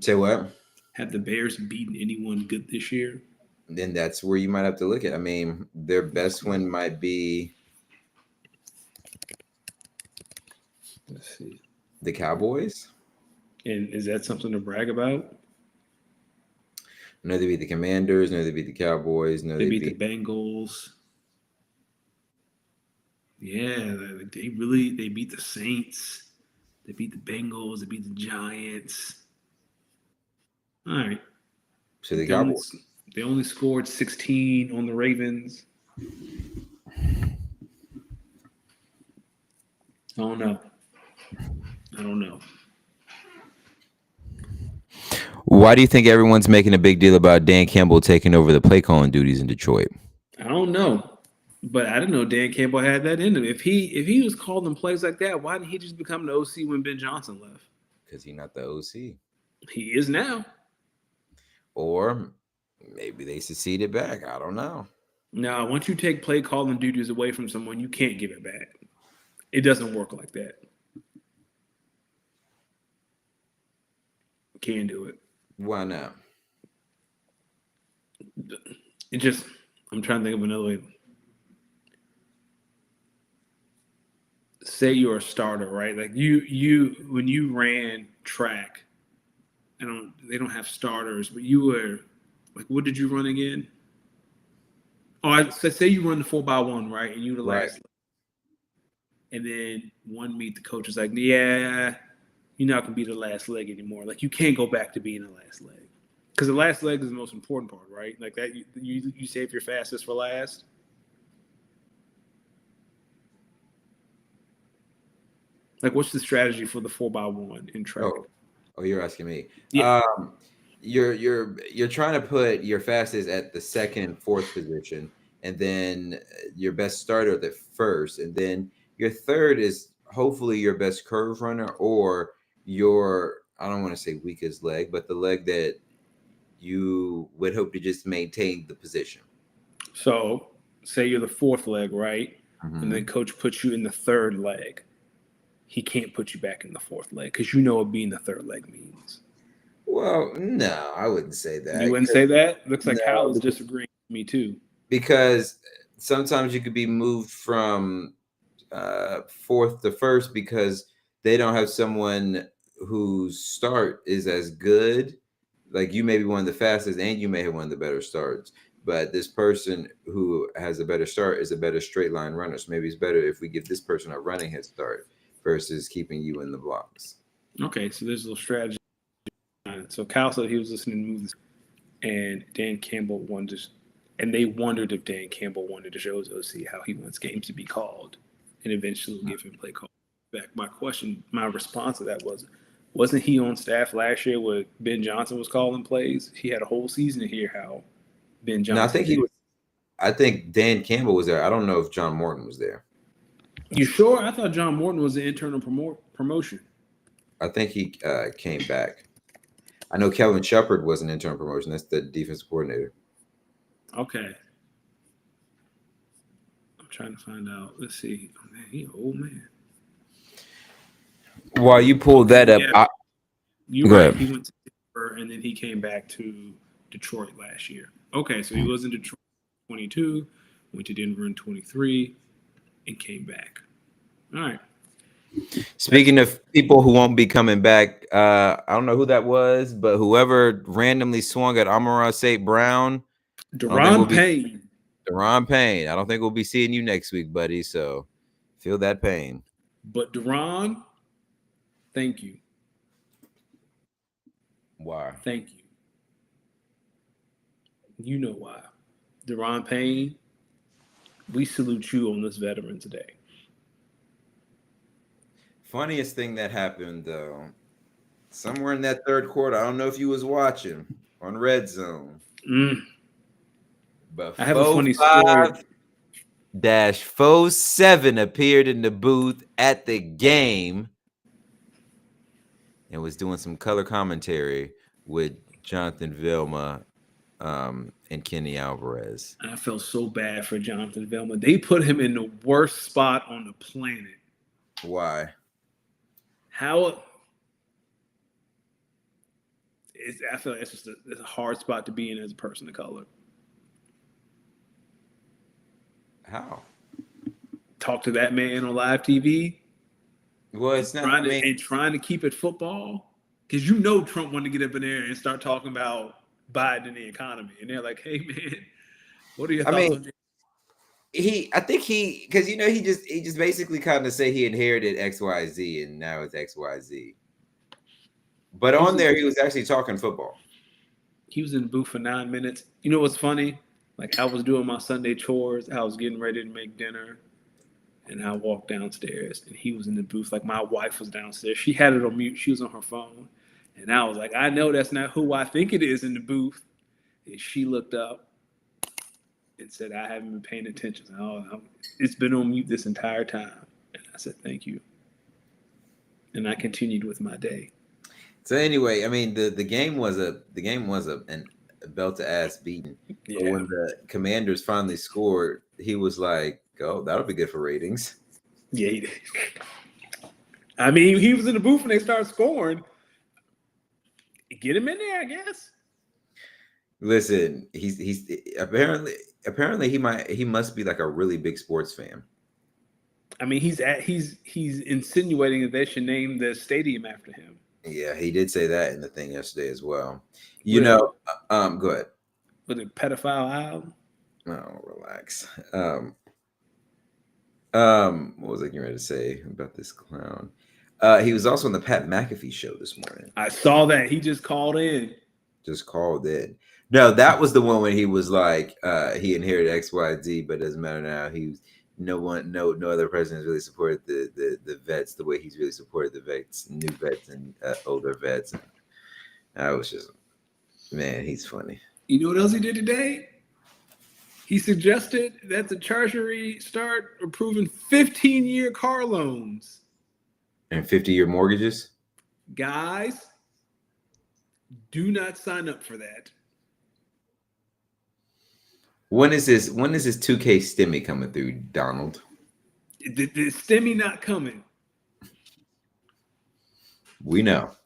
Say what? Have the Bears beaten anyone good this year? Then that's where you might have to look at. I mean, their best win might be Let's see. the Cowboys. And is that something to brag about? No, they beat the Commanders. No, they beat the Cowboys. No, They beat the Bengals. Yeah, they beat the Saints. They beat the Bengals. They beat the Giants. All right. So the Cowboys. They only scored 16 on the Ravens. I don't know. Why do you think everyone's making a big deal about Dan Campbell taking over the play calling duties in Detroit? I don't know. But I didn't know Dan Campbell had that in him. If he was calling plays like that, why didn't he just become the OC when Ben Johnson left? Because he's not the OC. He is now. Or maybe they seceded back. I don't know. Now, once you take play calling duties away from someone, you can't give it back. It doesn't work like that. Can't do it. Why not? I'm trying to think of another way. Say you're a starter, right? Like you when you ran track, they don't have starters, but you were like, what did you run again? Oh, say you run the 4x1, right? And you the last. Right. And then one meet, the coach is like, yeah, you're not gonna be the last leg anymore. Like you can't go back to being the last leg. Because the last leg is the most important part, right? Like that you save your fastest for last. Like, what's the strategy for the 4x1 in track? Oh, you're asking me. Yeah. You're trying to put your fastest at the second and fourth position, and then your best starter at the first, and then your third is hopefully your best curve runner or your, I don't want to say weakest leg, but the leg that you would hope to just maintain the position. So, say you're the fourth leg, right? Mm-hmm. And then coach puts you in the third leg. He can't put you back in the fourth leg because you know what being the third leg means. Well, no, I wouldn't say that. You wouldn't say that? Looks like Hal is disagreeing with me too. Because sometimes you could be moved from fourth to first because they don't have someone whose start is as good. Like you may be one of the fastest, and you may have one of the better starts. But this person who has a better start is a better straight line runner. So maybe it's better if we give this person a running head start versus keeping you in the blocks. Okay, so there's a little strategy. So Kyle said he was listening to movies, and Dan Campbell wanted to, and they wondered if Dan Campbell wanted to show his OC how he wants games to be called, and eventually give him play call back. My response to that was, wasn't he on staff last year where Ben Johnson was calling plays? He had a whole season to hear how Ben Johnson. No, I think he was. I think Dan Campbell was there. I don't know if John Morton was there. You sure? I thought John Morton was the internal promotion. I think he came back. I know Kevin Shepard was an internal promotion. That's the defensive coordinator. Okay. I'm trying to find out. Let's see. Oh, man, he an old man. While you pulled that up, Yeah, you're go right. ahead. He went to Denver, and then he came back to Detroit last year. Okay, so he was in Detroit in 22, went to Denver in 23, and came back. All right. Speaking of people who won't be coming back, I don't know who that was, but whoever randomly swung at Amon-Ra St. Brown, Daron Payne. Daron Payne. I don't think we'll be seeing you next week, buddy. So feel that pain. But Daron, thank you. Why? Thank you. You know why. Daron Payne, we salute you on this Veterans Day. Funniest thing that happened, though, somewhere in that third quarter, I don't know if you was watching on Red Zone. But I have a funny story. -47 appeared in the booth at the game and was doing some color commentary with Jonathan Vilma and Kenny Alvarez. I felt so bad for Jonathan Vilma. They put him in the worst spot on the planet. Why? How? I feel like it's just it's a hard spot to be in as a person of color. How? Talk to that man on live TV. Well, it's not trying to keep it football, because you know Trump wanted to get up in there and start talking about Biden and the economy, and they're like, "Hey man, what are your thoughts on?" I think because he just basically kind of say he inherited XYZ and now it's XYZ. But on there, he was actually talking football. He was in the booth for 9 minutes. You know what's funny? Like, I was doing my Sunday chores. I was getting ready to make dinner. And I walked downstairs, and he was in the booth. Like, my wife was downstairs. She had it on mute. She was on her phone. And I was like, I know that's not who I think it is in the booth. And she looked up and said, I haven't been paying attention. It's been on mute this entire time. And I said, thank you. And I continued with my day. So anyway, I mean, the game was a belt to ass beating. Yeah. But when the Commanders finally scored, he was like, "Oh, that'll be good for ratings." Yeah, he did. I mean, he was in the booth when they started scoring. Get him in there, I guess. Listen, he's apparently he must be like a really big sports fan. I mean, he's insinuating that they should name the stadium after him. Yeah, he did say that in the thing yesterday as well. Go ahead. Was it pedophile album? Oh, relax. What was I getting ready to say about this clown? He was also on the Pat McAfee show this morning. I saw that. He just called in. No, that was the one when he was like, he inherited XYZ, but it doesn't matter now. No other president has really supported the vets the way he's really supported the vets, new vets and older vets. And I was just, man, he's funny. You know what else he did today? He suggested that the Treasury start approving 15-year car loans. And 50-year mortgages? Guys, do not sign up for that. When is this 2K stimmy coming through, Donald? The stimmy not coming. We know.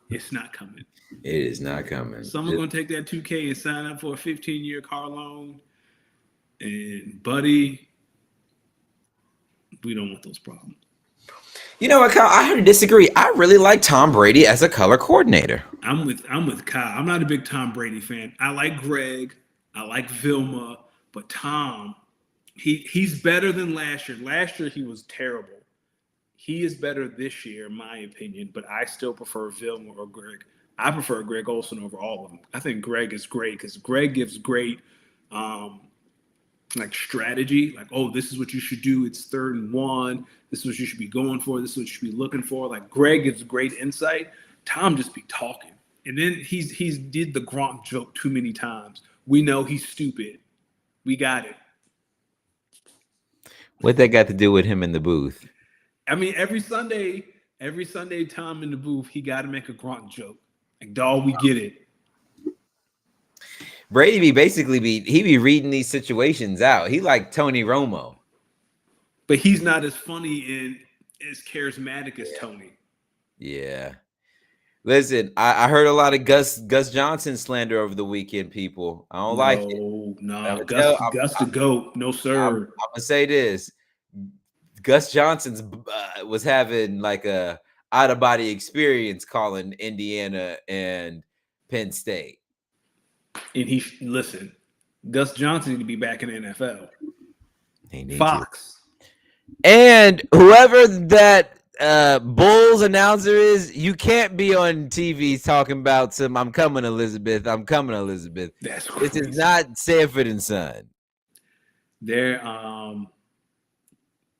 It's not coming. It is not coming. Someone's going to take that 2K and sign up for a 15-year car loan. And, buddy, we don't want those problems. You know what, Kyle? I heard to disagree. I really like Tom Brady as a color coordinator. I'm with Kyle. I'm not a big Tom Brady fan. I like Greg. I like Vilma, but Tom, he's better than last year. Last year he was terrible. He is better this year, in my opinion, but I still prefer Vilma or Greg. I prefer Greg Olson over all of them. I think Greg is great because Greg gives great um, like strategy. Like, oh, this is what you should do. It's 3rd and 1. This is what you should be going for. This is what you should be looking for. Like Greg gives great insight. Tom just be talking, and then he's did the Gronk joke too many times. We know he's stupid. We got it. What that got to do with him in the booth? I mean, every Sunday, Tom in the booth, he got to make a Gronk joke. Like, dog, we get it. Brady he be reading these situations out. He like Tony Romo. But he's not as funny and as charismatic as Tony. Yeah. Listen, I heard a lot of Gus Johnson slander over the weekend, people. I don't like it. No, Gus the GOAT. No, sir. I'm gonna say this. Gus Johnson's was having like a out of body experience calling Indiana and Penn State. And listen, Gus Johnson need to be back in the NFL. Fox. And whoever that Bulls announcer is, you can't be on TV talking about some I'm coming, Elizabeth. I'm coming, Elizabeth. That's crazy. This is not Sanford and Son. They're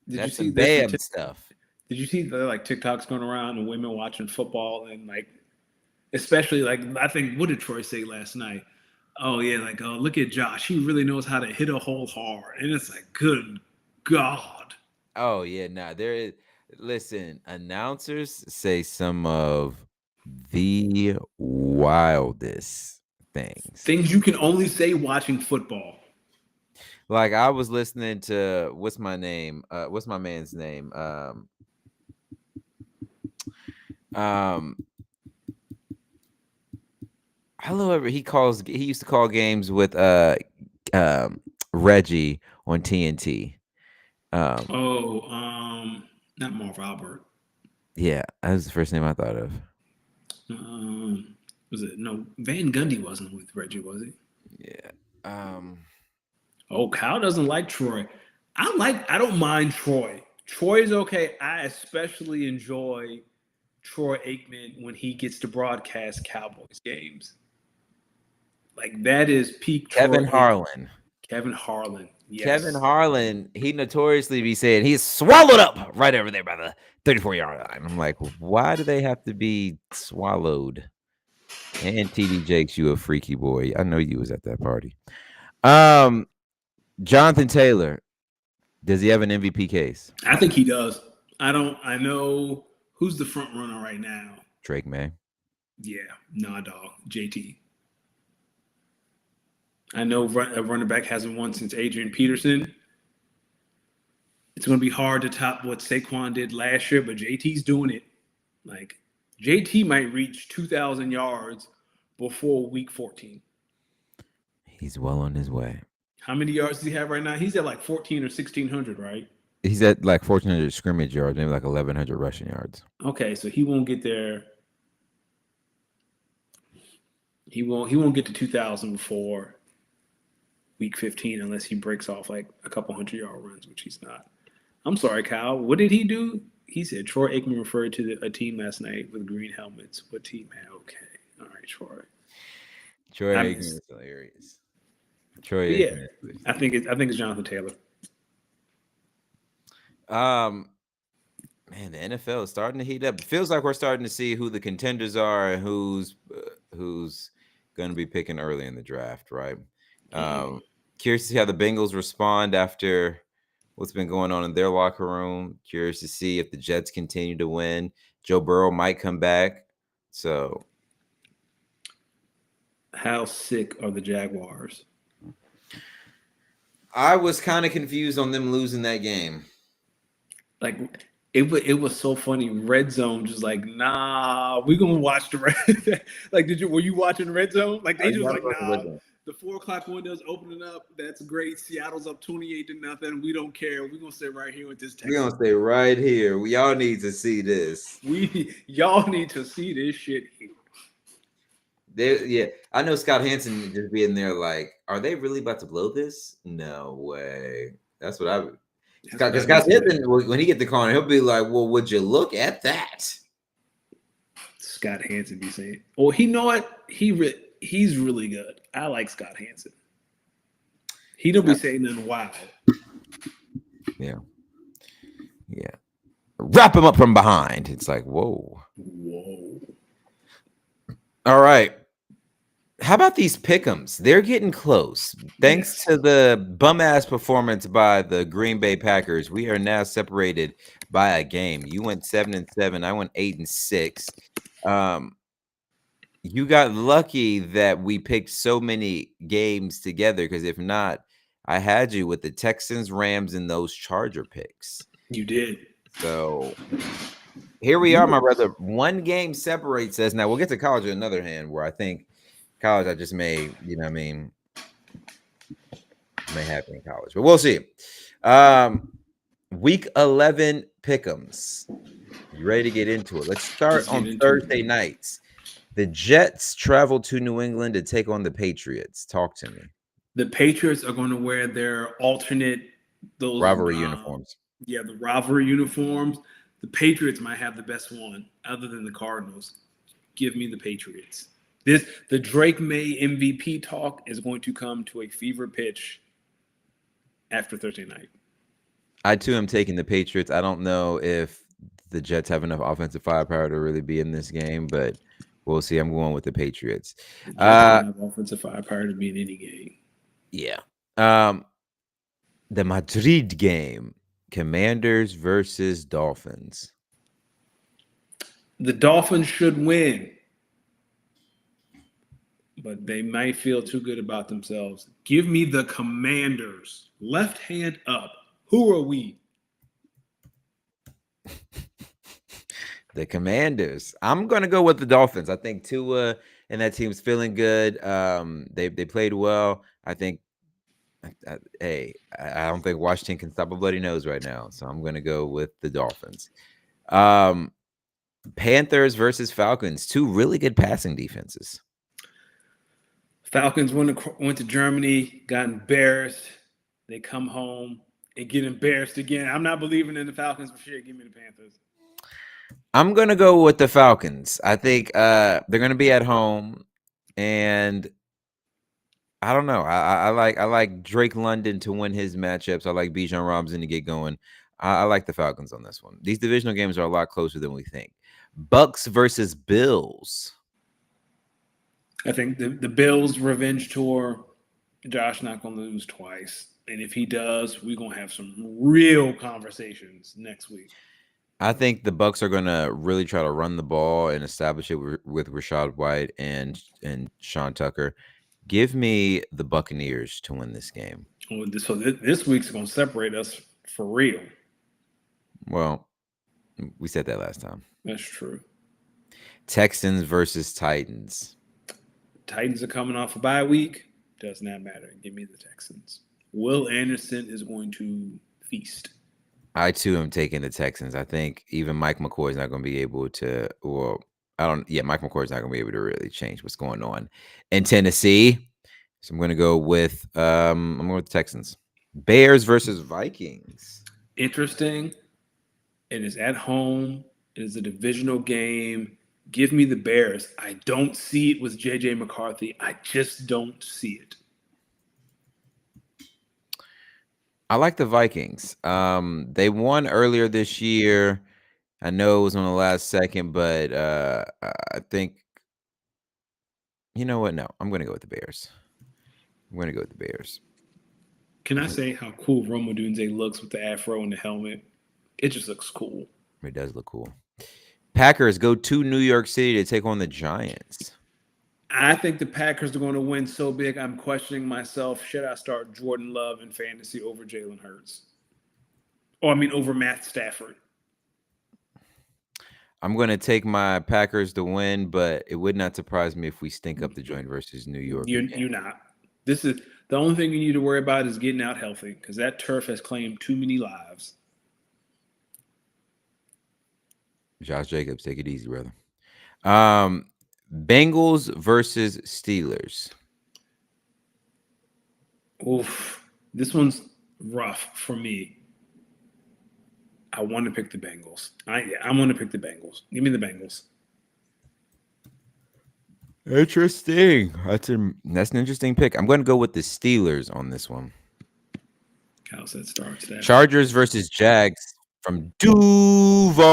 That's some bam stuff. Did you see the like TikToks going around and women watching football and like, especially like I think what did Troy say last night? Oh yeah, like oh look at Josh, he really knows how to hit a hole hard, and it's like good God. Oh yeah, nah. There is. Listen, announcers say some of the wildest things. Things you can only say watching football. Like I was listening to what's my man's name? Hello, he used to call games with Reggie on TNT. Not Marv Albert. Yeah, that was the first name I thought of. Was it Van Gundy wasn't with Reggie, was he? Yeah. Oh, Kyle doesn't like Troy. I don't mind Troy. Troy is okay. I especially enjoy Troy Aikman when he gets to broadcast Cowboys games. Like that is peak Kevin Troy Harlan. Kevin Harlan. Yes. Kevin Harlan, he notoriously be saying he's swallowed up right over there by the 34-yard line. I'm like, why do they have to be swallowed? And TD Jakes, you a freaky boy. I know you was at that party. Jonathan Taylor, does he have an MVP case? I think he does. I know who's the front runner right now. Drake May. Yeah, nah, dog. JT. I know a running back hasn't won since Adrian Peterson. It's going to be hard to top what Saquon did last year, but JT's doing it. Like, JT might reach 2,000 yards before week 14. He's well on his way. How many yards does he have right now? He's at like 14 or 1,600, right? He's at like 1,400 scrimmage yards, maybe like 1,100 rushing yards. Okay, so he won't get there. He won't get to 2,000 before week 15 unless he breaks off like a couple 100-yard runs, which he's not. I'm sorry, Kyle. What did he do? He said Troy Aikman referred to a team last night with green helmets. What team? Okay. All right, Troy. Troy Aikman is hilarious. Troy Aikman. I think it's Jonathan Taylor. Man, the NFL is starting to heat up. It feels like we're starting to see who the contenders are and who's going to be picking early in the draft, right? Curious to see how the Bengals respond after what's been going on in their locker room. Curious to see if the Jets continue to win. Joe Burrow might come back. So, how sick are the Jaguars? I was kind of confused on them losing that game. Like it was so funny. Red Zone just like, nah, we're gonna watch the Red. Like, were you watching Red Zone? Like they just like, nah. The 4 o'clock window's opening up. That's great. Seattle's up 28-0. We don't care. We're gonna sit right here with this We're Texas. gonna stay right here. We all need to see this. Y'all need to see this shit here. Yeah, I know Scott Hansen just being there like, are they really about to blow this? No way. That's what I would. Scott, because Scott Hansen, when he get the corner, he'll be like, well, would you look at that? Scott Hansen be saying, well, he know what? He's really good. I like Scott Hansen. He don't be saying nothing wild. Yeah. Yeah. Wrap him up from behind. It's like, whoa. All right. How about these pick'ems? They're getting close. Thanks to the bum-ass performance by the Green Bay Packers, we are now separated by a game. You went 7-7. I went 8-6. You got lucky that we picked so many games together, because if not, I had you with the Texans, Rams, and those Charger picks. You did. So here we are, my brother. One game separates us. Now we'll get to college on another hand, where I think college I just may, you know what I mean, may happen in college. But we'll see. Week 11 pick'ems. You ready to get into it? Let's start on Thursday nights. The Jets travel to New England to take on the Patriots. Talk to me. The Patriots are going to wear their alternate rivalry uniforms. Yeah, the rivalry uniforms. The Patriots might have the best one, other than the Cardinals. Give me the Patriots. The Drake May MVP talk is going to come to a fever pitch after Thursday night. I too am taking the Patriots. I don't know if the Jets have enough offensive firepower to really be in this game, but we'll see. I'm going with the Patriots. The Jets don't have offensive firepower to be in any game. Yeah. The Madrid game, Commanders versus Dolphins. The Dolphins should win, but they might feel too good about themselves. Give me the Commanders. Left hand up. Who are we? The Commanders. I'm going to go with the Dolphins. I think Tua and that team's feeling good. They played well. I think, I don't think Washington can stop a bloody nose right now. So I'm going to go with the Dolphins. Panthers versus Falcons. Two really good passing defenses. Falcons went to Germany, got embarrassed. They come home and get embarrassed again. I'm not believing in the Falcons for sure. Give me the Panthers. I'm going to go with the Falcons. I think they're going to be at home, and I don't know. I like Drake London to win his matchups. I like Bijan Robinson to get going. I like the Falcons on this one. These divisional games are a lot closer than we think. Bucks versus Bills. I think the Bills' revenge tour, Josh not going to lose twice. And if he does, we're going to have some real conversations next week. I think the Bucks are going to really try to run the ball and establish it with Rashad White and Sean Tucker. Give me the Buccaneers to win this game. So this week's going to separate us for real. Well, we said that last time. That's true. Texans versus Titans. Titans are coming off a bye week. Does not matter. Give me the Texans. Will Anderson is going to feast. I too am taking the Texans. I think even Mike McCoy is not going to be able to. Well, Mike McCoy is not going to be able to really change what's going on in Tennessee. So I'm going to go with the Texans. Bears versus Vikings. Interesting. It is at home. It is a divisional game. Give me the Bears. I don't see it with J.J. McCarthy. I just don't see it. I like the Vikings. They won earlier this year. I know it was on the last second, but I think, you know what? No, I'm going to go with the Bears. Can I say how cool Rome Odunze looks with the afro and the helmet? It just looks cool. It does look cool. Packers go to New York City to take on the Giants. I think the Packers are going to win so big, I'm questioning myself. Should I start Jordan Love in fantasy over Jalen Hurts? Over Matt Stafford. I'm going to take my Packers to win, but it would not surprise me if we stink up the joint versus New York. You're not. This is the only thing you need to worry about is getting out healthy because that turf has claimed too many lives. Josh Jacobs, take it easy, brother. Um, Bengals versus Steelers. Oof, this one's rough for me. I want to pick the Bengals. I want to pick the Bengals. Give me the Bengals. Interesting. That's an interesting pick. I'm going to go with the Steelers on this one. Kyle said starts that. Chargers versus Jags from Duval.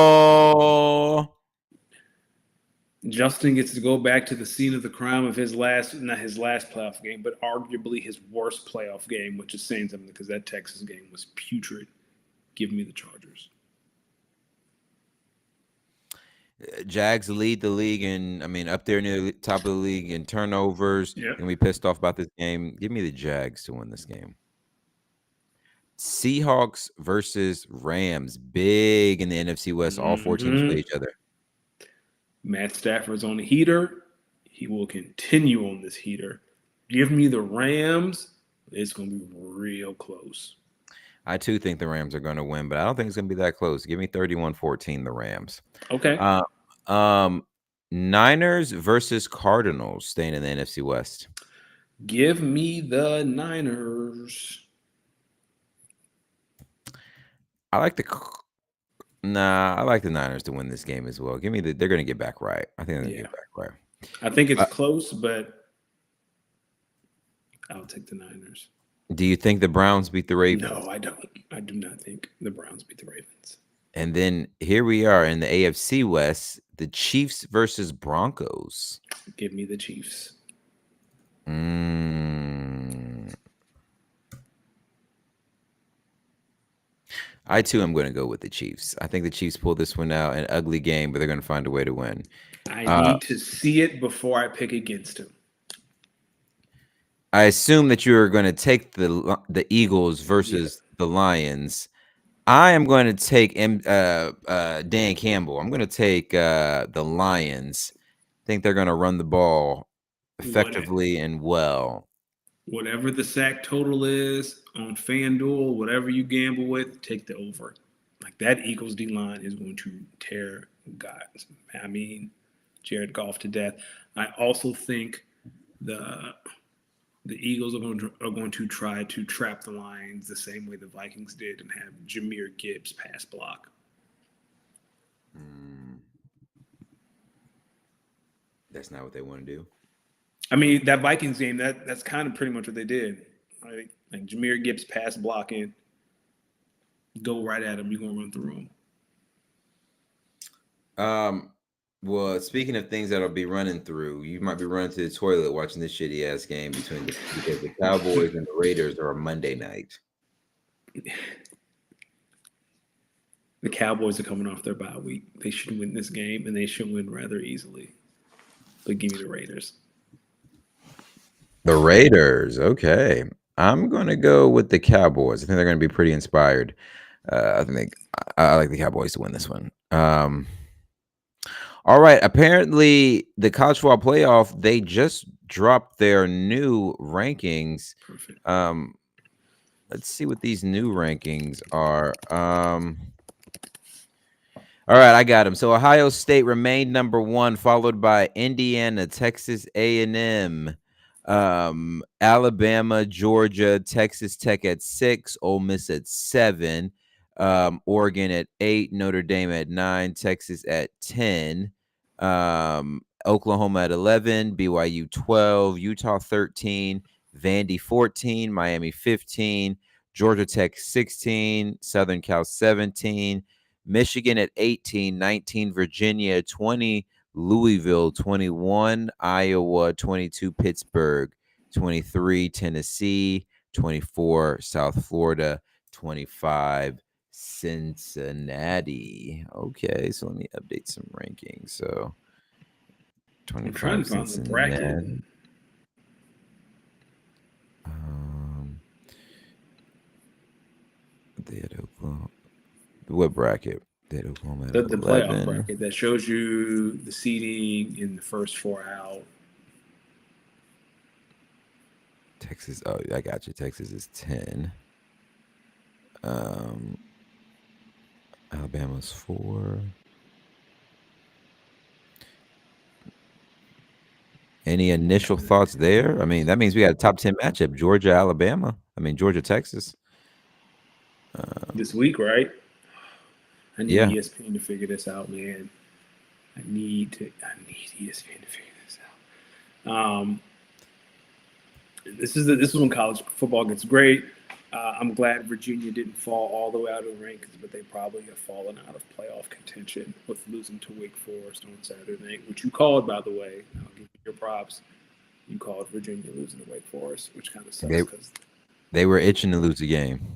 Justin gets to go back to the scene of the crime of his last, not his last playoff game, but arguably his worst playoff game, which is saying something because that Texas game was putrid. Give me the Chargers. Jags lead the league up there near the top of the league in turnovers. Yep. And we pissed off about this game. Give me the Jags to win this game. Seahawks versus Rams. Big in the NFC West. All four teams play each other. Matt Stafford's on the heater. He will continue on this heater. Give me the Rams. It's going to be real close. I too think the Rams are going to win, but I don't think it's going to be that close. Give me 31-14, the Rams. Okay. Niners versus Cardinals, staying in the NFC West. Give me the Niners. I like the Niners to win this game as well. They're going to get back right. I think they're going to get back right. I think it's close, but I'll take the Niners. Do you think the Browns beat the Ravens? No, I don't. I do not think the Browns beat the Ravens. And then here we are in the AFC West, the Chiefs versus Broncos. Give me the Chiefs. I too am going to go with the Chiefs. I think the Chiefs pull this one out, an ugly game, but they're going to find a way to win. I need to see it before I pick against him. I assume that you are going to take the Eagles versus the Lions. I am going to take Dan Campbell. I'm going to take the Lions. I think they're going to run the ball effectively and well. Whatever the sack total is on FanDuel, whatever you gamble with, take the over. Like that Eagles D line is going to tear Jared Goff to death. I also think the Eagles are going to try to trap the Lions the same way the Vikings did and have Jahmyr Gibbs pass block. That's not what they want to do. I mean, that Vikings game, that's kind of pretty much what they did. Right? Like Jahmyr Gibbs pass blocking, go right at him. You're going to run through him. Well, speaking of things that'll be running through, you might be running to the toilet watching this shitty ass game because the Cowboys and the Raiders are a Monday night. The Cowboys are coming off their bye week. They should win this game, and they should win rather easily. But give me the Raiders. The Raiders, okay. I'm going to go with the Cowboys. I think they're going to be pretty inspired. I like the Cowboys to win this one. All right. Apparently, the college football playoff, they just dropped their new rankings. Perfect. Let's see what these new rankings are. All right, I got them. So Ohio State remained number 1, followed by Indiana, Texas A&M, Alabama, Georgia, Texas Tech at 6, Ole Miss at 7, Oregon at 8, Notre Dame at 9, Texas at 10, Oklahoma at 11, BYU 12, Utah 13, Vandy 14, Miami 15, Georgia Tech 16, Southern Cal 17, Michigan at 18, 19 Virginia, 20 Louisville, 21 Iowa, 22 Pittsburgh, 23 Tennessee, 24 South Florida, 25 Cincinnati. Okay, so let me update some rankings. So 25 Cincinnati. They had Oklahoma. What bracket? They had Oklahoma at The 11. playoff bracket that shows you the seeding in the first 4 out. Texas. Oh, I got you. Texas is 10. Um, Alabama's 4. Any initial thoughts there? I mean, that means we got a top 10 matchup: Georgia, Alabama. I mean, Georgia, Texas. This week, right? I need Yeah, ESPN to figure this out, man. I need ESPN to figure this out. This is when college football gets great. I'm glad Virginia didn't fall all the way out of the rankings, but they probably have fallen out of playoff contention with losing to Wake Forest on Saturday night, which you called, by the way. I'll give you your props. You called Virginia losing to Wake Forest, which kind of they sucks they were itching to lose the game.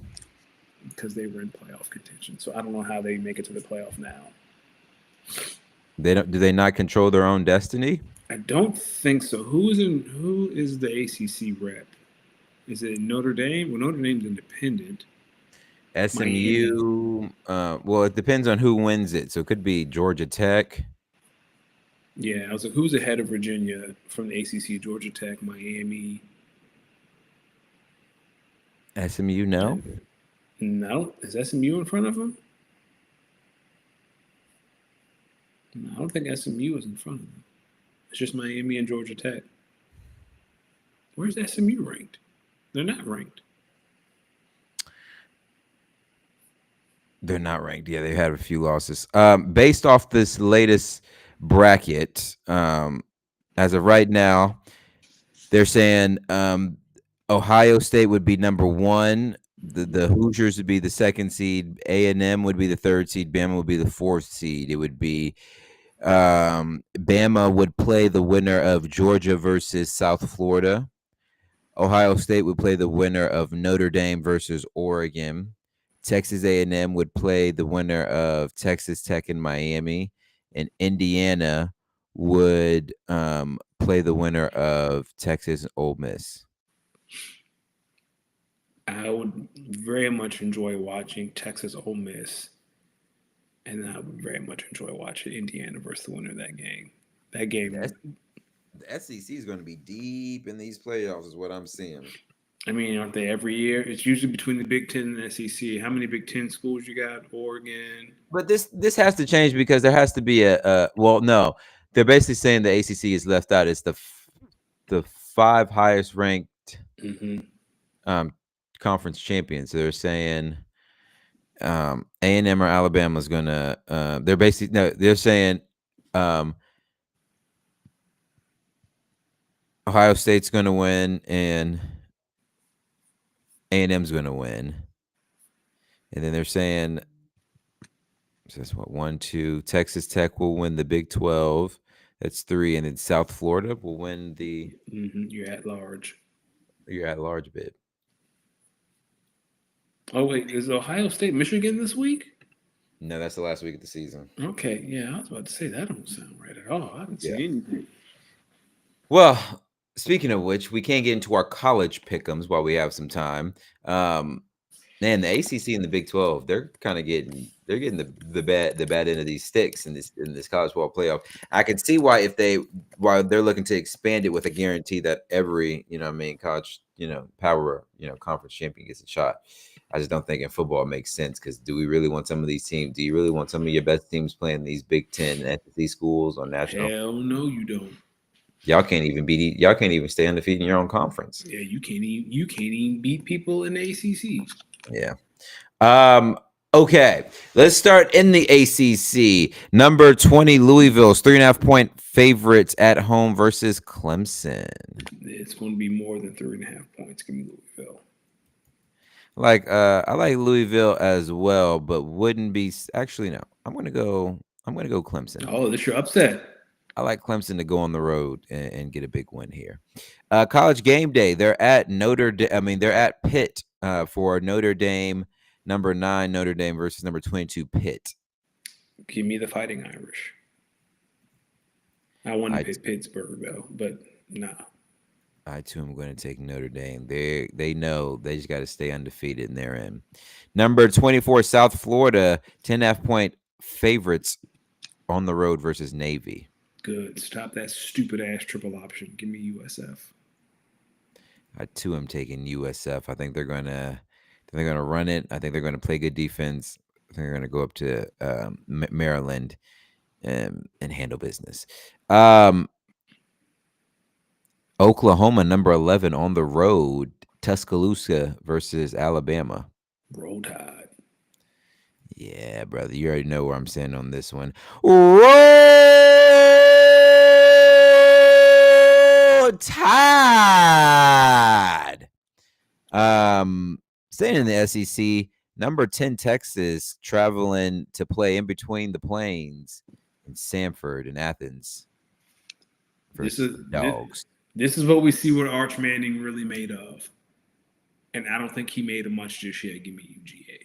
because they were in playoff contention. So I don't know how they make it to the playoff now. They don't. Do they not control their own destiny? I don't think so. Who is the ACC rep? Is it Notre Dame? Well, Notre Dame's independent. Miami. SMU. Well, it depends on who wins it. So it could be Georgia Tech. Yeah, I was like, who's ahead of Virginia from the ACC? Georgia Tech, Miami. SMU, no. No, is SMU in front of them? No, I don't think SMU is in front of them. It's just Miami and Georgia Tech. Where's SMU ranked? They're not ranked. They're not ranked. Yeah, they had a few losses. Based off this latest bracket, as of right now, they're saying Ohio State would be number 1. The Hoosiers would be the 2nd seed. A&M would be the 3rd seed. Bama would be the 4th seed. It would be Bama would play the winner of Georgia versus South Florida. Ohio State would play the winner of Notre Dame versus Oregon. Texas A&M would play the winner of Texas Tech and Miami, and Indiana would play the winner of Texas and Ole Miss. I would very much enjoy watching Texas Ole Miss, and I would very much enjoy watching Indiana versus the winner of that game. That game, The SEC is going to be deep in these playoffs, is what I'm seeing. I mean, aren't they every year? It's usually between the Big Ten and the SEC. How many Big Ten schools you got? Oregon. But this has to change because there has to be well, no, they're basically saying the ACC is left out. It's the 5 highest ranked Mm-hmm. conference champions. So they're saying A&M or Alabama is gonna. They're basically no. They're saying Ohio State's gonna win and A&M's gonna win, and then they're saying. So that's what 1, 2. Texas Tech will win the Big 12. That's 3, and then South Florida will win the. Mm-hmm. You're at large. You're at large bid. Oh wait, is Ohio State Michigan this week? No, that's the last week of the season. Okay, yeah, I was about to say that don't sound right at all. I haven't seen Yeah. anything. Well, speaking of which, we can't get into our college pick'ems while we have some time. Man, the ACC and the Big 12, they're getting the bad end of these sticks in this college football playoff. I can see why they're looking to expand it with a guarantee that every college power conference champion gets a shot. I just don't think in football it makes sense because do we really want some of these teams? Do you really want some of your best teams playing these Big 10 and SEC schools on national? Hell no, you don't. Y'all can't even stay undefeated in your own conference. Yeah, you can't even beat people in the ACC. Yeah. Okay. Let's start in the ACC. Number 20, Louisville's 3.5-point favorites at home versus Clemson. It's going to be more than 3.5 points. Give me Louisville. I like Louisville as well, but wouldn't be actually no. I'm gonna go Clemson. Oh, this your upset. I like Clemson to go on the road and get a big win here. College game day. They're at they're at Pitt for Notre Dame. Number 9 Notre Dame versus number 22 Pitt. Give me the Fighting Irish. I want to pick Pittsburgh though, but nah. I too am going to take Notre Dame. They know they just got to stay undefeated and they're in. Number 24 South Florida 10.5-point favorites on the road versus Navy. Good. Stop that stupid ass triple option. Give me USF. I too am taking USF. They're gonna run it. I think they're gonna play good defense. I think they're gonna go up to Maryland and handle business. Um, Oklahoma, number 11 on the road. Tuscaloosa versus Alabama. Roll Tide. Yeah, brother, you already know where I'm standing on this one. Roll Tide. Staying in the SEC, number 10 Texas traveling to play in between the plains in Sanford and Athens This versus is the this, Dogs. this is what we see what Arch Manning really made of, and I don't think he made of much just yet. Give me UGA.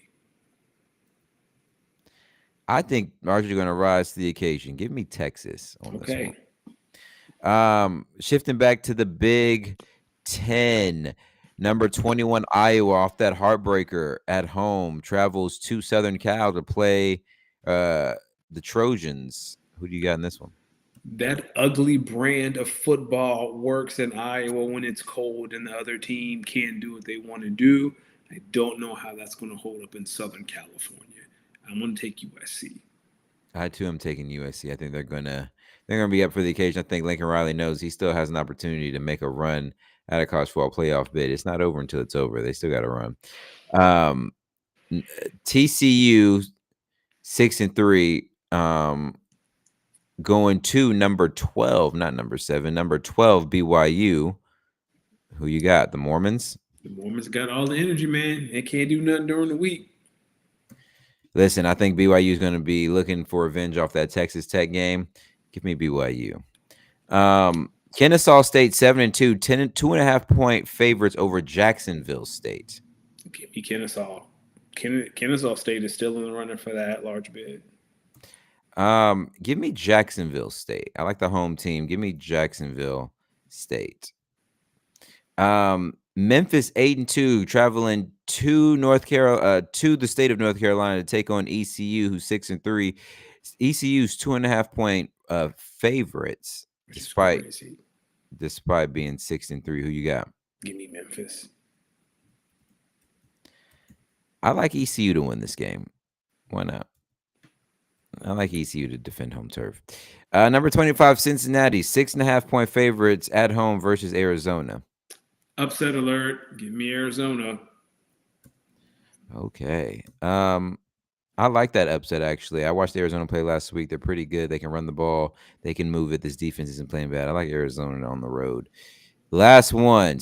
I think Archer's going to rise to the occasion. Give me Texas on this one. Okay. Shifting back to the Big Ten, number 21 Iowa off that heartbreaker at home travels to Southern Cal to play the Trojans. Who do you got in this one? That ugly brand of football works in Iowa when it's cold and the other team can't do what they want to do. I don't know how that's going to hold up in Southern California. I'm going to take USC. I too am taking USC. I think they're gonna be up for the occasion. I think Lincoln Riley knows he still has an opportunity to make a run at a college football playoff bid. It's not over until it's over. They still got to run. Um, TCU 6-3. Going to number 12, not number 7, number 12 BYU. Who you got? The Mormons. The Mormons got all the energy, man. They can't do nothing during the week. Listen, I think BYU is going to be looking for revenge off that Texas Tech game. Give me BYU. Kennesaw State 7-2, 2.5 point favorites over Jacksonville State. Give me Kennesaw. Kennesaw State is still in the running for that large bid. Give me Jacksonville State. I like the home team. Give me Jacksonville State. Memphis 8-2, traveling to to the state of North Carolina to take on ECU, who's 6-3. ECU's 2.5 point favorites, despite being 6-3. Who you got? Give me Memphis. I like ECU to win this game. Why not? I like ECU to defend home turf. Number 25, Cincinnati, 6.5 point favorites at home versus Arizona. Upset alert. Give me Arizona. Okay. I like that upset, actually. I watched Arizona play last week. They're pretty good. They can run the ball. They can move it. This defense isn't playing bad. I like Arizona on the road. Last one,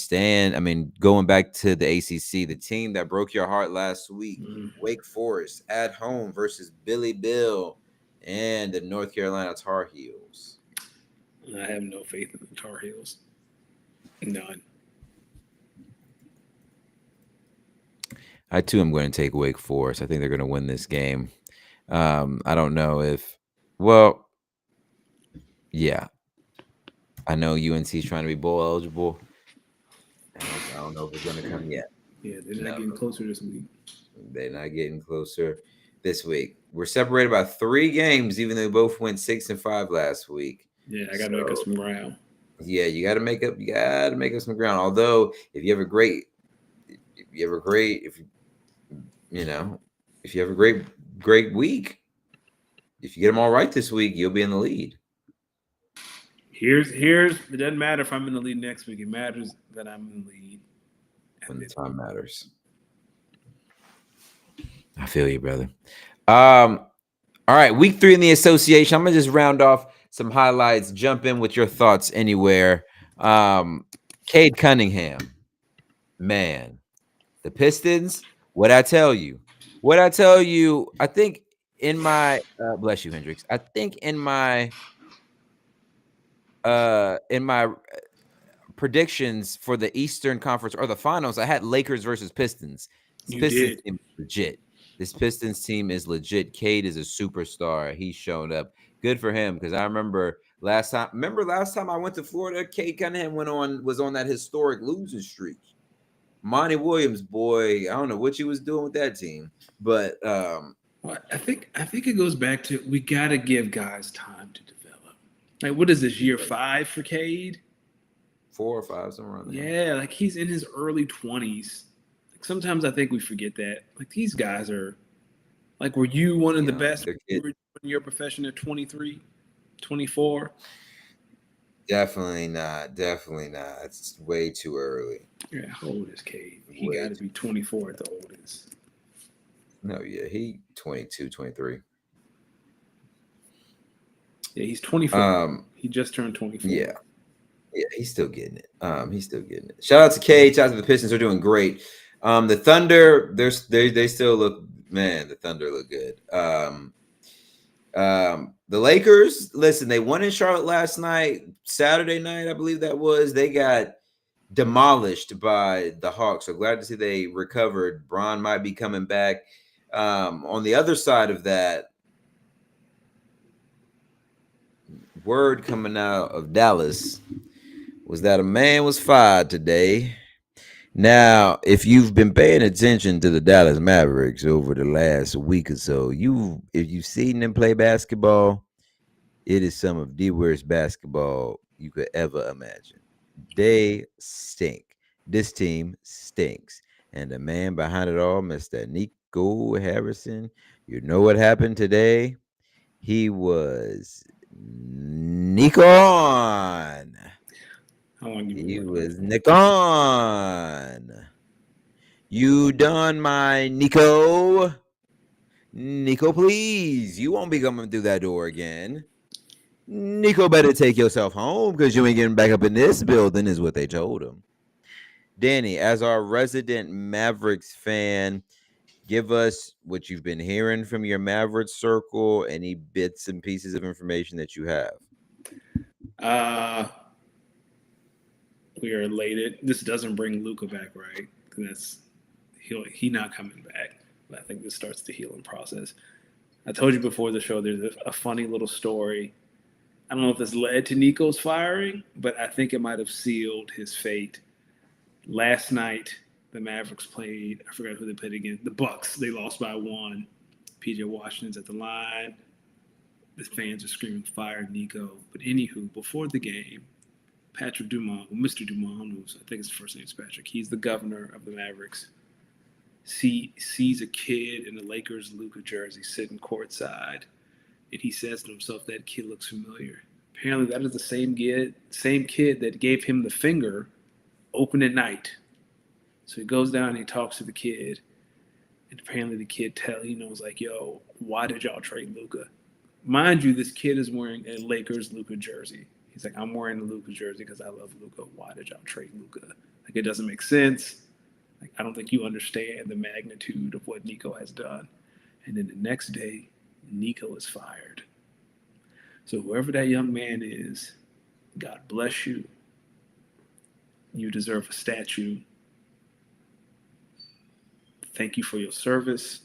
going back to the ACC, the team that broke your heart last week, Wake Forest at home versus Billy Bill and the North Carolina Tar Heels. I have no faith in the Tar Heels. None. I too am going to take Wake Forest. I think they're going to win this game. I don't know if, yeah. I know UNC is trying to be bowl eligible. I don't know if it's going to come yet. Yeah, they're not getting closer this week. They're not getting closer this week. We're separated by 3 games, even though we both went 6-5 last week. Yeah, I got to make up some ground. Yeah, you got to make up. You got to make up some ground. Although, if you have a great week, if you get them all right this week, you'll be in the lead. It doesn't matter if I'm in the lead next week. It matters that I'm in the lead when the time matters. I feel you, brother. All right, week 3 in the association. I'm gonna just round off some highlights. Jump in with your thoughts anywhere. Cade Cunningham, man, the Pistons. What I tell you. I think in my bless you, Hendrix. I think in my predictions for the Eastern Conference or the finals, I had Lakers versus Pistons. Team is legit. This Pistons team is legit. Cade is a superstar. He's shown up. Good for him, because I remember last time I went to Florida, Cade Cunningham was on that historic losing streak. Monty Williams, boy, I don't know what you was doing with that team, but I think it goes back to, we got to give guys time to develop. Like, what is this, year 5 for Cade? 4 or 5, somewhere around there. Yeah, like he's in his early 20s. Like sometimes I think we forget that. Like these guys are like, were you one of the best in your profession at 23, 24? Definitely not. Definitely not. It's way too early. Yeah, how old is Cade? He Way got to be 24 at the oldest. No, yeah, he 22, 23. Yeah, he's 24. He just turned 24. Yeah. Yeah, he's still getting it. He's still getting it. Shout out to Cade. Shout out to the Pistons. They're doing great. The Thunder, they still look, man, the Thunder look good. The Lakers, listen, they won in Charlotte last night, Saturday night, I believe that was. They got demolished by the Hawks. So glad to see they recovered. Bron might be coming back. On the other side of that, word coming out of Dallas was that a man was fired today. Now, if you've been paying attention to the Dallas Mavericks over the last week or so, if you've seen them play basketball, it is some of the worst basketball you could ever imagine. They stink. This team stinks. And the man behind it all, Mr. Nico Harrison, you know what happened today? He was Nikon. How long you been He working was Nikon. You done, my Nico? Nico, please. You won't be coming through that door again. Nico better take yourself home because you ain't getting back up in this building, is what they told him. Danny, as our resident Mavericks fan, give us what you've been hearing from your Mavericks circle, any bits and pieces of information that you have. We are elated. This doesn't bring Luka back, right? That's he not coming back. But I think this starts the healing process. I told you before the show there's a funny little story. I don't know if this led to Nico's firing, but I think it might have sealed his fate. Last night, the Mavericks played. I forgot who they played against. The Bucks. They lost by 1. PJ Washington's at the line. The fans are screaming, "Fire Nico!" But anywho, before the game, Patrick Dumont, Mr. Dumont, I think his first name is Patrick. He's the governor of the Mavericks. Sees a kid in the Lakers Luka jersey sitting courtside, and he says to himself, "That kid looks familiar." Apparently, that is the same kid that gave him the finger opening night. So he goes down and he talks to the kid, and apparently the kid knows like, "Yo, why did y'all trade Luka?" Mind you, this kid is wearing a Lakers Luka jersey. He's like, "I'm wearing the Luka jersey because I love Luka. Why did y'all trade Luka?" Like, it doesn't make sense. Like, I don't think you understand the magnitude of what Nico has done. And then the next day, Nico is fired. So whoever that young man is, God bless you. You deserve a statue. Thank you for your service.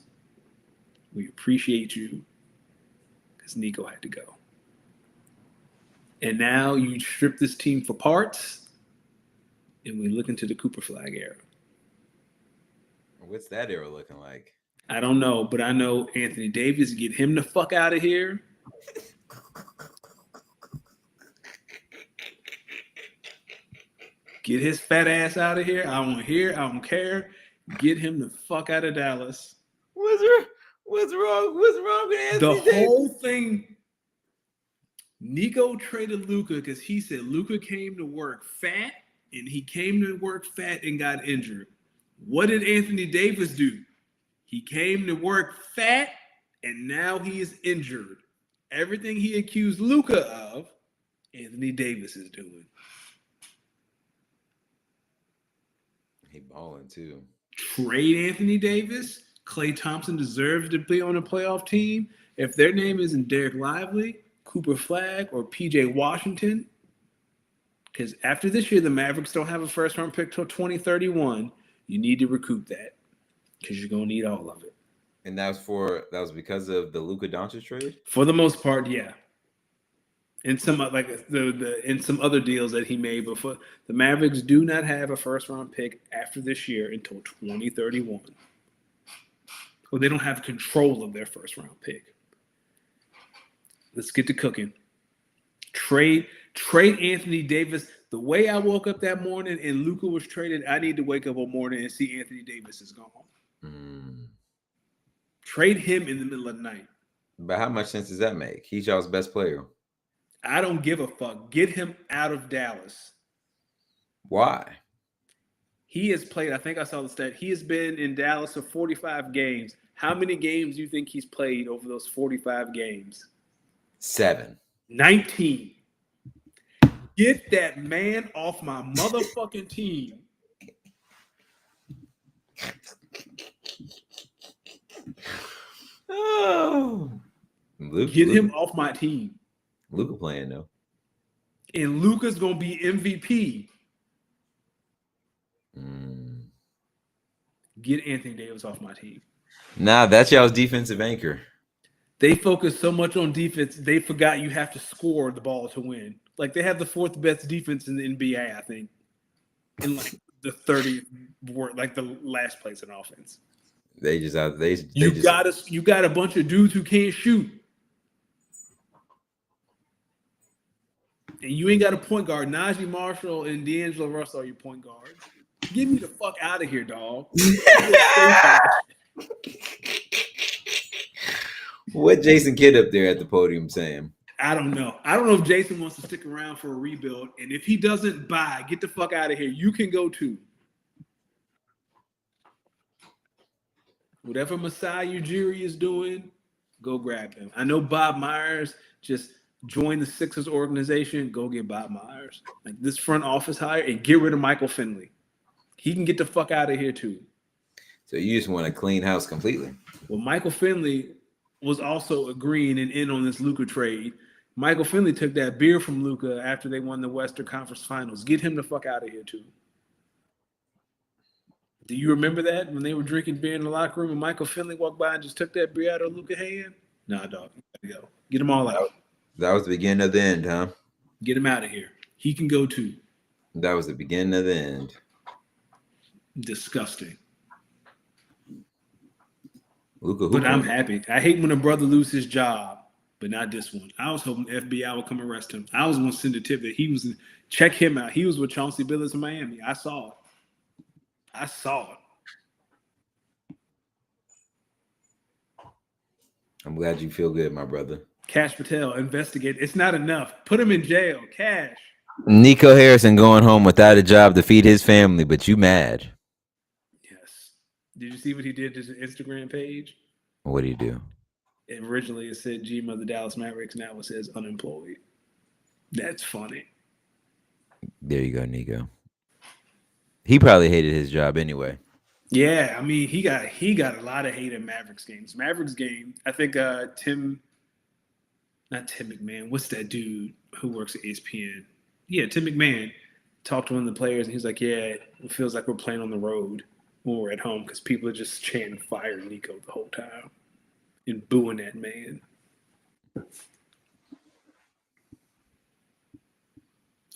We appreciate you because Nico had to go. And now you strip this team for parts, and we look into the Cooper Flag era. What's that era looking like? I don't know, but I know Anthony Davis, get him the fuck out of here. Get his fat ass out of here. I don't hear. I don't care. Get him the fuck out of Dallas. What's wrong? What's wrong with Anthony The Davis? whole thing. Nico traded Luka because he said Luka came to work fat, and he came to work fat and got injured. What did Anthony Davis do? He came to work fat, and now he is injured. Everything he accused Luka of, Anthony Davis is doing. He balling too. Trade Anthony Davis. Klay Thompson deserves to be on a playoff team. If their name isn't Derek Lively, Cooper Flag, or PJ Washington, because after this year, the Mavericks don't have a first-round pick till 2031. You need to recoup that because you're going to need all of it. And that was because of the Luka Doncic trade? For the most part, yeah. And some like in some other deals that he made before, the Mavericks do not have a first-round pick after this year until 2031. Well, they don't have control of their first-round pick. Let's get to cooking. Trade Anthony Davis. The way I woke up that morning and Luka was traded, I need to wake up one morning and see Anthony Davis is gone. Trade him in the middle of the night. But how much sense does that make? He's y'all's best player. I don't give a fuck. Get him out of Dallas. Why? He has played, I think I saw the stat, he has been in Dallas for 45 games. How many games do you think he's played over those 45 games? 7. 19. Get that man off my motherfucking team. Oh. Get him off my team. Luka playing though. And Luka's going to be MVP. Get Anthony Davis off my team. Nah, that's y'all's defensive anchor. They focus so much on defense, they forgot you have to score the ball to win. Like, they have the 4th best defense in the NBA, I think. In, like, the 30th, like, the last place in offense. You got a bunch of dudes who can't shoot. And you ain't got a point guard. Najee Marshall and D'Angelo Russell are your point guards. Get me the fuck out of here, dog. What Jason Kidd up there at the podium saying? I don't know. I don't know if Jason wants to stick around for a rebuild. And if he doesn't buy, get the fuck out of here. You can go too. Whatever Masai Ujiri is doing, go grab him. I know Bob Myers just joined the Sixers organization. Go get Bob Myers. Like, this front office hire, and get rid of Michael Finley. He can get the fuck out of here too. So you just want to clean house completely. Well, Michael Finley was also agreeing and in on this Luka trade. Michael Finley took that beer from Luka after they won the Western Conference Finals. Get him the fuck out of here too. Do you remember that when they were drinking beer in the locker room and Michael Finley walked by and just took that beer out of Luka's hand? Nah, dog. You gotta go. Get them all out. That was the beginning of the end, huh? Get him out of here. He can go too. That was the beginning of the end. Disgusting. Luka, but I'm happy. I hate when a brother loses his job, but not this one. I was hoping the FBI would come arrest him. I was going to send a tip that he was check him out. He was with Chauncey Billups in Miami. I saw it. I'm glad you feel good, my brother. Cash Patel, investigate. It's not enough. Put him in jail. Cash. Nico Harrison going home without a job to feed his family, but you mad. Yes. Did you see what he did to his Instagram page? What do you do? Originally, it said GM of the Dallas Mavericks. Now it says unemployed. That's funny. There you go, Nico. He probably hated his job anyway. Yeah, I mean, he got a lot of hate in Mavericks games. Mavericks game, I think not Tim McMahon. What's that dude who works at ESPN? Yeah, Tim McMahon talked to one of the players, and he's like, yeah, it feels like we're playing on the road when we're at home because people are just chanting fire Nico the whole time and booing that man.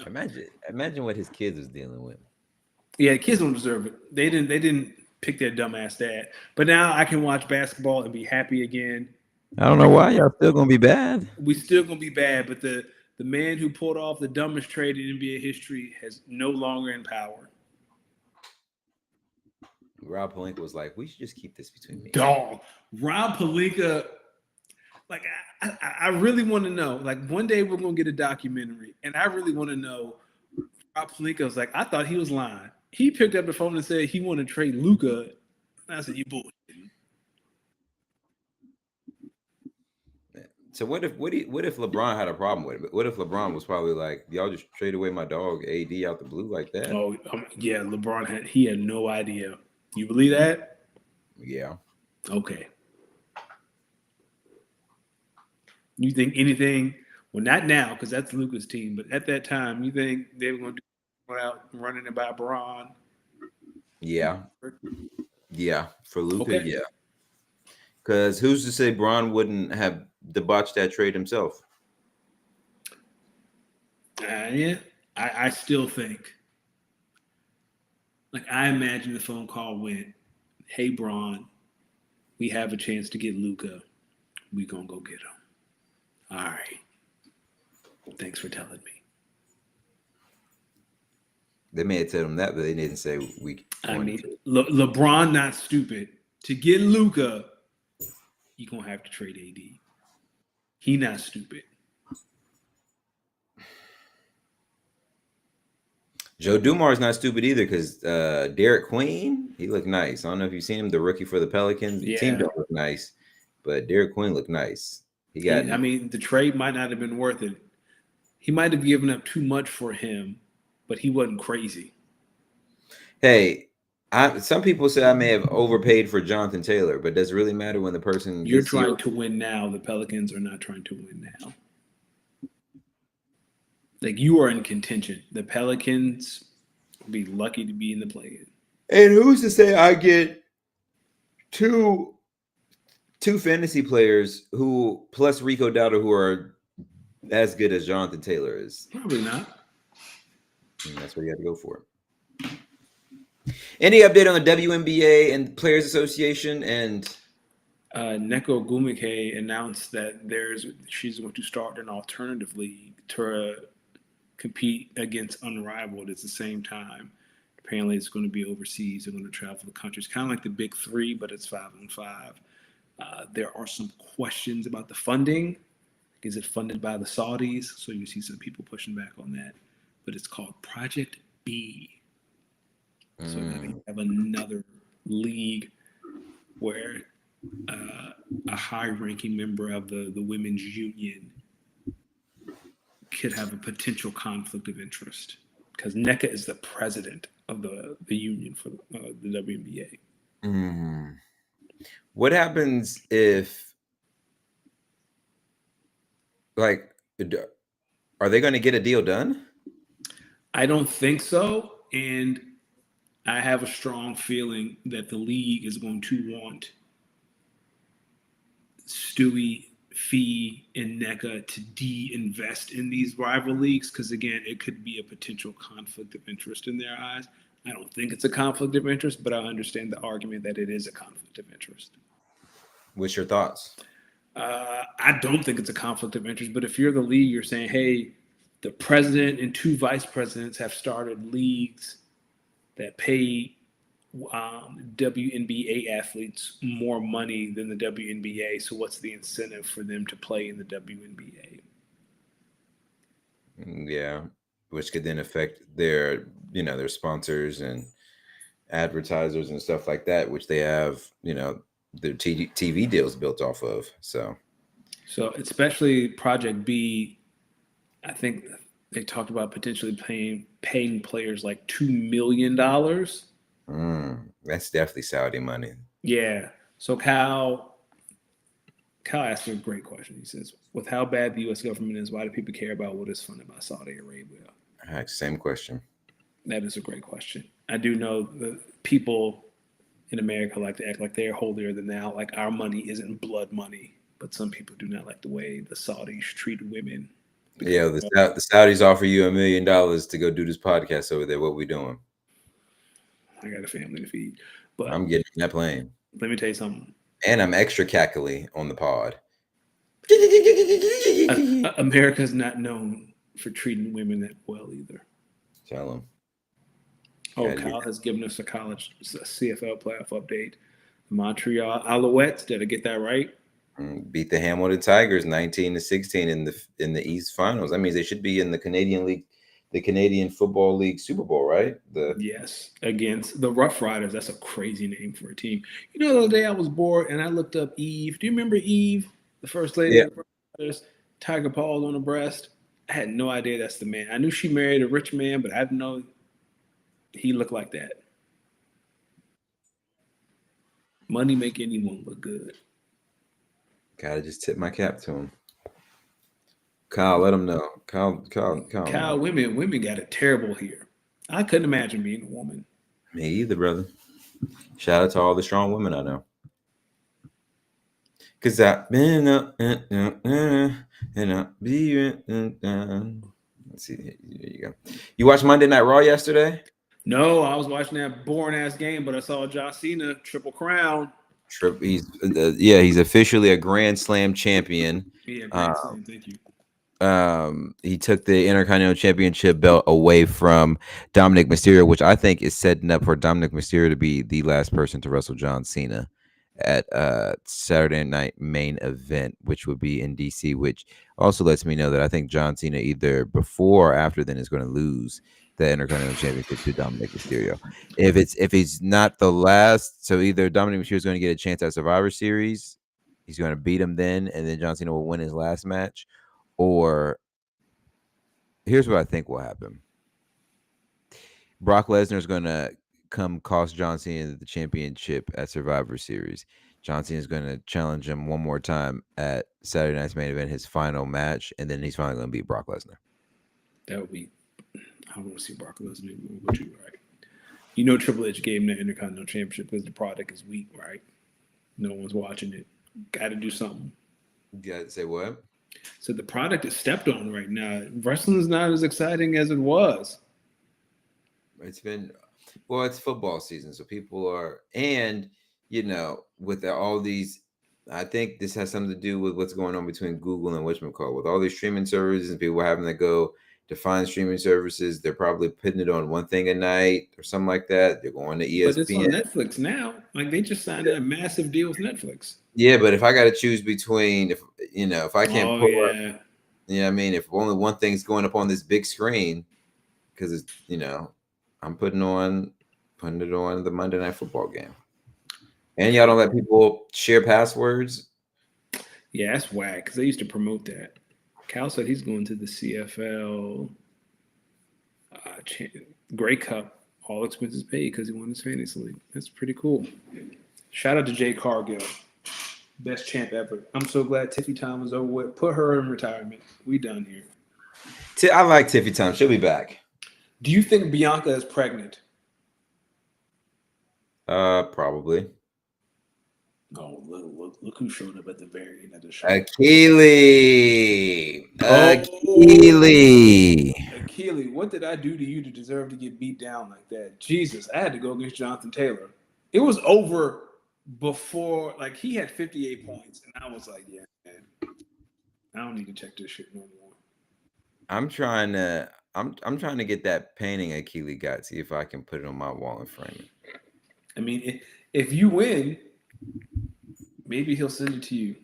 Imagine what his kids was dealing with. Yeah, kids don't deserve it. They didn't pick their dumbass dad. But now I can watch basketball and be happy again. I don't know why y'all still gonna be bad. We still gonna be bad, but the man who pulled off the dumbest trade in NBA history has no longer in power. Rob Pelinka was like, we should just keep this between me. Dog. Rob Pelinka, like I really want to know. Like, one day we're gonna get a documentary, and I really want to know. Rob Pelinka was like, I thought he was lying. He picked up the phone and said he wanted to trade Luka. I said, you bullshit. So what if LeBron had a problem with it? What if LeBron was probably like, y'all just trade away my dog AD out the blue like that? Oh, yeah, LeBron had no idea. You believe that? Yeah. Okay. You think anything? Well, not now because that's Luka's team, but at that time, you think they were going to do out running it by Braun? Yeah. Yeah, for Luka, okay. Yeah. Because who's to say Braun wouldn't have debauched that trade himself? Yeah, I still think. Like, I imagine the phone call went, hey, Braun, we have a chance to get Luka. We gonna go get him. All right. Thanks for telling me. They may have told him that, but they didn't say we. I mean, LeBron not stupid. To get Luka, you're going to have to trade AD. He not stupid. Joe Dumar's not stupid either because Derek Queen, he looked nice. I don't know if you've seen him, the rookie for the Pelicans. The team don't look nice, but Derek Queen looked nice. I mean, the trade might not have been worth it. He might have given up too much for him, but he wasn't crazy. Hey, some people say I may have overpaid for Jonathan Taylor, but does it really matter when the person you're trying to win now? The Pelicans are not trying to win now. Like, you are in contention. The Pelicans will be lucky to be in the play-in. And who's to say I get two fantasy players who plus Rico Dowdle who are as good as Jonathan Taylor is? Probably not. And that's what you have to go for. Any update on the WNBA and Players Association? And Neko Gumike announced that she's going to start an alternative league to compete against Unrivaled at the same time. Apparently, it's going to be overseas. They're going to travel the country. It's kind of like the Big Three, but it's 5-on-5. There are some questions about the funding. Is it funded by the Saudis? So you see some people pushing back on that. But it's called Project B. So you have another league where a high-ranking member of the women's union could have a potential conflict of interest because NECA is the president of the union for the WNBA. What happens if, like, are they going to get a deal done? I don't think so, and I have a strong feeling that the league is going to want Stewie, Fee, and NECA to de-invest in these rival leagues because, again, it could be a potential conflict of interest in their eyes. I don't think it's a conflict of interest, but I understand the argument that it is a conflict of interest. What's your thoughts? I don't think it's a conflict of interest, but if you're the league, you're saying, hey, the president and 2 vice presidents have started leagues that pay WNBA athletes more money than the WNBA. So what's the incentive for them to play in the WNBA? Yeah, which could then affect their sponsors and advertisers and stuff like that, which they have, their TV deals built off of. So especially Project B, I think they talked about potentially paying players like $2 million. That's definitely Saudi money. Yeah. So Kyle asked a great question. He says, with how bad the U.S. government is, why do people care about what is funded by Saudi Arabia? Same question. That is a great question. I do know that people in America like to act like they're holier than thou, like our money isn't blood money. But some people do not like the way the Saudis treat women. Yeah, the Saudis offer you $1 million to go do this podcast over there. What we doing? I got a family to feed. But I'm getting on that plane. Let me tell you something. And I'm extra cackly on the pod. America's not known for treating women that well either. Tell them. Kyle has given us a CFL playoff update. The Montreal Alouettes, did I get that right? Beat the Hamilton Tigers 19-16 in the East Finals. That means they should be in the Canadian League, the Canadian Football League Super Bowl, right? Yes, against the Rough Riders. That's a crazy name for a team. The other day I was bored and I looked up Eve. Do you remember Eve, the first lady of the Rough Riders? Tiger paws on her breast. I had no idea that's the man. I knew she married a rich man, but I didn't know he looked like that. Money make anyone look good. Gotta just tip my cap to him. Kyle, let him know. Kyle, women got it terrible here. I couldn't imagine being a woman. Me either, brother. Shout out to all the strong women I know. Cause I've been up and I'll be. Let's see. There you go. You watched Monday Night Raw yesterday? No, I was watching that boring ass game, but I saw John Cena Triple Crown. He's officially a Grand Slam champion. Yeah, Grand Slam. Thank you. He took the Intercontinental Championship belt away from Dominic Mysterio, which I think is setting up for Dominic Mysterio to be the last person to wrestle John Cena at Saturday Night Main Event, which would be in DC, which also lets me know that I think John Cena either before or after then is going to lose the Intercontinental Championship to Dominic Mysterio. If he's not the last, so either Dominic Mysterio is going to get a chance at Survivor Series, he's going to beat him then, and then John Cena will win his last match. Or here's what I think will happen. Brock Lesnar is going to come cost John Cena the championship at Survivor Series. John Cena is going to challenge him one more time at Saturday Night's Main Event, his final match, and then he's finally going to beat Brock Lesnar. That would be. I don't want to see Brock Lesnar anymore, but you're right. You know, Triple H gave him the Intercontinental Championship because the product is weak, right? No one's watching it. Got to do something. You got to say what? So the product is stepped on right now. Wrestling is not as exciting as it was. It's been, well, it's football season, so people are, and you know, with all these, I think this has something to do with what's going on between Google and whatchamacallit. With all these streaming services and people having to go to find streaming services, they're probably putting it on one thing a night or something like that. They're going to ESPN. But it's on Netflix now. Like they just signed a massive deal with Netflix. Yeah, but if I got to choose between, if I can't pull up, yeah, I mean, if only one thing's going up on this big screen, because it's, I'm putting it on the Monday Night Football game, and y'all don't let people share passwords. Yeah, that's whack. Because they used to promote that. Cal said he's going to the CFL Grey Cup, all expenses paid because he won his fantasy league. That's pretty cool. Shout out to Jay Cargill. Best champ ever. I'm so glad Tiffy Time was over with. Put her in retirement. We done here. I like Tiffy Time. She'll be back. Do you think Bianca is pregnant? Probably. Oh, look who showed up at the very end of the show. Achilles. Achilles, what did I do to you to deserve to get beat down like that? Jesus, I had to go against Jonathan Taylor. It was over before, like, he had 58 points, and I was like, yeah, man, I don't need to check this shit no more. I'm trying to get that painting Achilles got, see if I can put it on my wall and frame it. I mean, if you win, maybe he'll send it to you.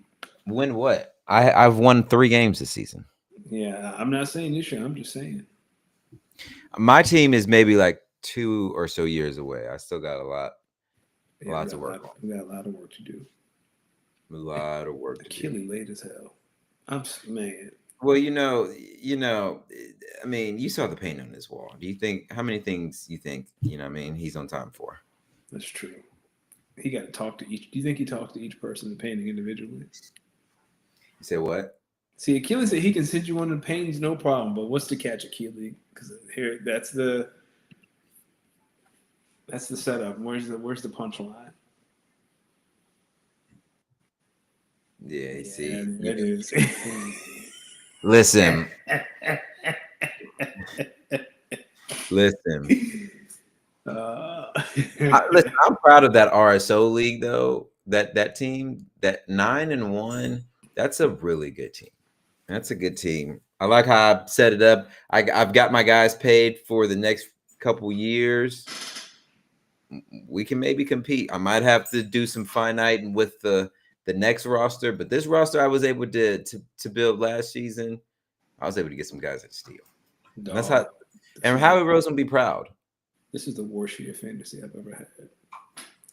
Win what? I've won 3 games this season. Yeah, I'm not saying this year. I'm just saying. My team is maybe like 2 or so years away. I still got a lot to work on. We got a lot of work to do. A lot of work. Achilles late as hell. Man. Well, I mean, you saw the paint on this wall. Do you think how many things you think, he's on time for? That's true. He got to talk to each. Do you think he talks to each person painting individually? You say what? See, Achilles said he can send you one of the paintings, no problem. But what's the catch, Achilles? Because here, that's the setup. Where's the punchline? Yeah, see, it is. Listen. Listen, I'm proud of that RSO league though. That team, that 9-1, that's a really good team. That's a good team. I like how I set it up. I've got my guys paid for the next couple years. We can maybe compete. I might have to do some finiting with the next roster, but this roster I was able to build last season. I was able to get some guys at Steel. That's how. And Howie Rose will be proud. This is the worst year of fantasy I've ever had.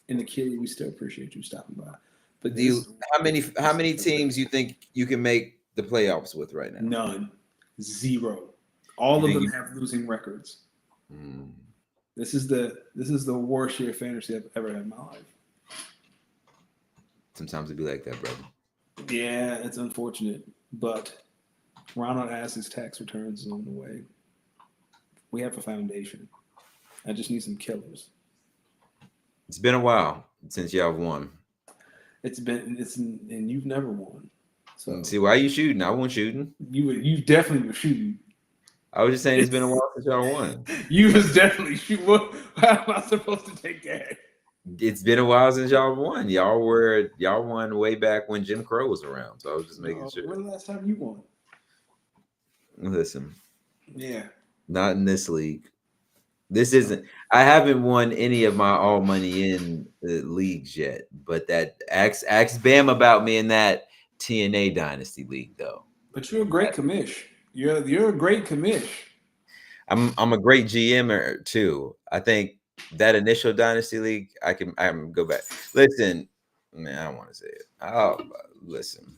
And Achilles, we still appreciate you stopping by. But how many teams you think you can make the playoffs with right now? None. 0. All of them have losing records. This is the worst year of fantasy I've ever had in my life. Sometimes it'd be like that, brother. Yeah, it's unfortunate. But Ronald Ass's tax returns is on the way. We have a foundation. I just need some killers. It's been a while since y'all won. And you've never won. So see, why are you shooting? I wasn't shooting. You definitely were shooting. I was just saying it's been a while since y'all won. You was definitely shooting. How am I supposed to take that? It's been a while since y'all won. Y'all won way back when Jim Crow was around. So I was just making sure. When the last time you won? Listen, Yeah. not in this league. This isn't. I haven't won any of my all money in leagues yet, but that ask Bam about me in that TNA Dynasty League though. But you're a great commish. You're a great commish. I'm a great GMer too. I think that initial Dynasty League, I can go back. Listen, man, I don't want to say it. Oh, listen,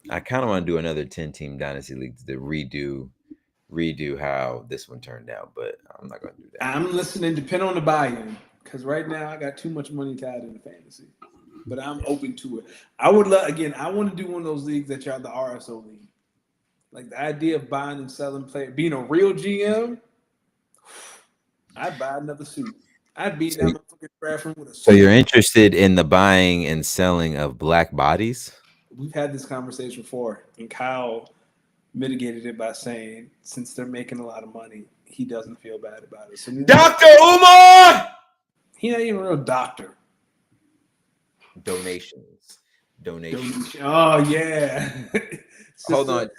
I kind of want to do another 10-team Dynasty League to redo how this one turned out, but I'm not going to do that. I'm listening. Depend on the buy-in, because right now I got too much money tied into fantasy. But I'm open to it. I would love again. I want to do one of those leagues that y'all the RSO league. Like the idea of buying and selling players, being a real GM. I'd buy another suit. I'd be in that motherfucking draft room with a suit. So you're interested in the buying and selling of black bodies? We've had this conversation before, and Kyle mitigated it by saying, since they're making a lot of money, he doesn't feel bad about it. So Dr. Umar! He not even a real doctor. Donations. Oh yeah. Hold on.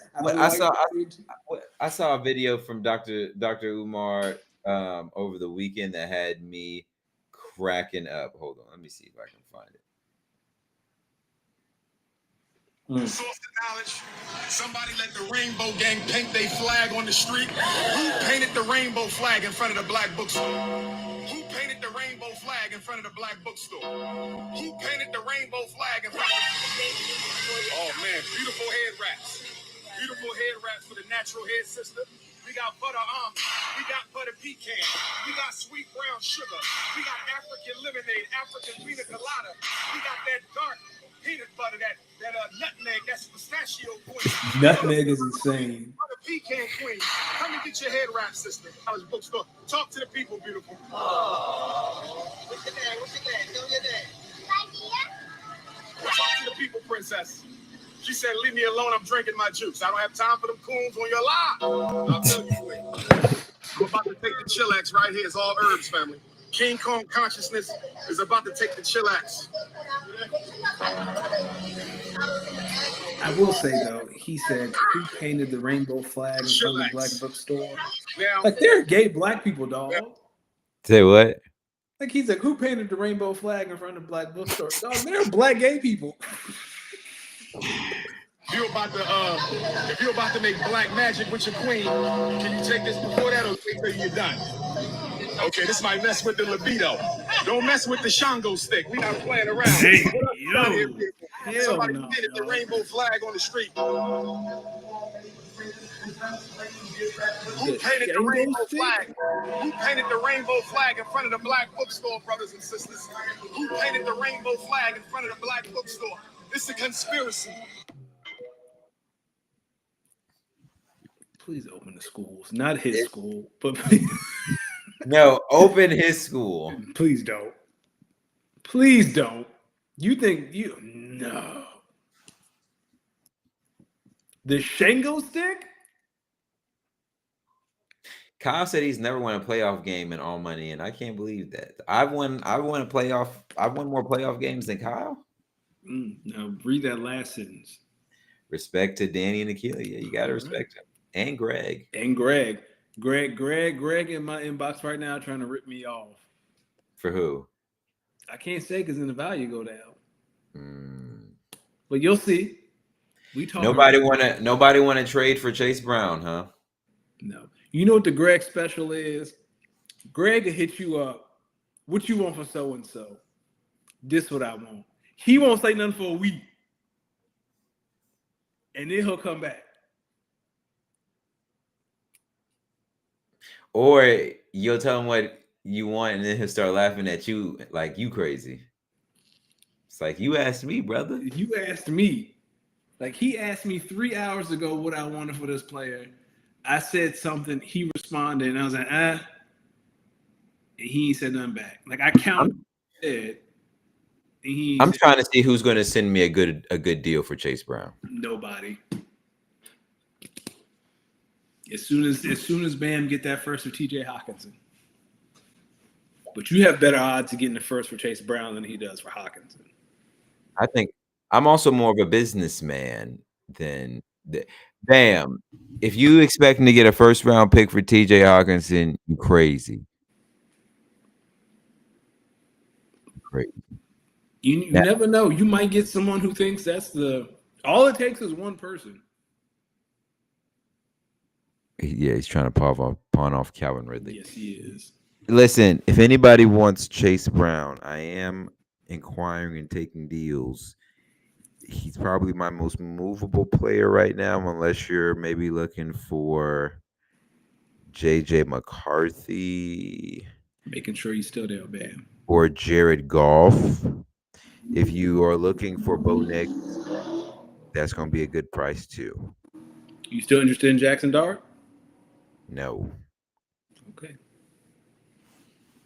I saw a video from Dr. Umar over the weekend that had me cracking up. Hold on, let me see if I can find it. Source of knowledge. Somebody let the Rainbow Gang paint their flag on the street. Who painted the rainbow flag in front of the black bookstore? Who painted the rainbow flag in front of the black bookstore? Who painted the rainbow flag in front of the... Oh man, beautiful head wraps. Beautiful head wraps for the natural hair sister. We got butter almond. We got butter pecan. We got sweet brown sugar. We got African lemonade, African pina colada. We got that dark peanut butter, that nutmeg, that's pistachio queen. Nutmeg is insane. Butter pecan queen. Come and get your head wrap, sister. College bookstore. Talk to the people, beautiful. Oh. What's your name? Tell your name. Talk to the people, princess. She said, leave me alone. I'm drinking my juice. I don't have time for them coons on your lie. I'll tell you wait. I'm about to take the chillax right here. It's all herbs, family. King Kong consciousness is about to take the chillax. I will say though, he said who painted the rainbow flag in front of the black bookstore. Now, like they're gay black people, dog. Say what? Like he's like, who painted the rainbow flag in front of the black bookstore? Dog, they're black gay people. If you're about to make black magic with your queen, can you take this before that or wait till you're done? Okay, this might mess with the libido. Don't mess with the Shango stick. We not playing around. Hey, Somebody painted the rainbow flag on the street. Who painted the rainbow flag? Who painted the rainbow flag in front of the black bookstore, brothers and sisters? Who painted the rainbow flag in front of the black bookstore? It's a conspiracy. Please open the schools. Not his school, but please. No, open his school. Please don't. Please don't. You think you no. The Shango stick? Kyle said he's never won a playoff game in all money, and I can't believe that. I've won more playoff games than Kyle. Now read that last sentence. Respect to Danny and Akeelia. You gotta respect him. And Greg. Greg in my inbox right now trying to rip me off. For who? I can't say because then the value go down. But you'll see. We talk. Nobody wanna trade for Chase Brown, huh? No. You know what the Greg special is? Greg will hit you up. What you want for so and so? This what I want. He won't say nothing for a week. And then he'll come back. Or you'll tell him what you want, and then he'll start laughing at you like you crazy. It's like, you asked me, brother. You asked me. Like, he asked me 3 hours ago what I wanted for this player. I said something. He responded, and I was like, And he ain't said nothing back. Like, I counted. I'm trying to see who's going to send me a good deal for Chase Brown. Nobody. As soon as Bam get that first for TJ Hawkinson. But you have better odds of getting the first for Chase Brown than he does for Hawkinson. I think I'm also more of a businessman than Bam. If you expecting to get a first round pick for TJ Hawkinson, you crazy. Crazy. You Now, never know. You might get someone who thinks that's the all it takes is one person. yeah, he's trying to pawn off Calvin Ridley. Yes, he is. Listen, if anybody wants Chase Brown, I am inquiring and taking deals. He's probably my most movable player right now, unless you're maybe looking for JJ McCarthy Making sure he's still there, Bam. or Jared Goff. If you are looking for Bo Nix, that's going to be a good price too. You still interested in Jackson Dart? No. Okay.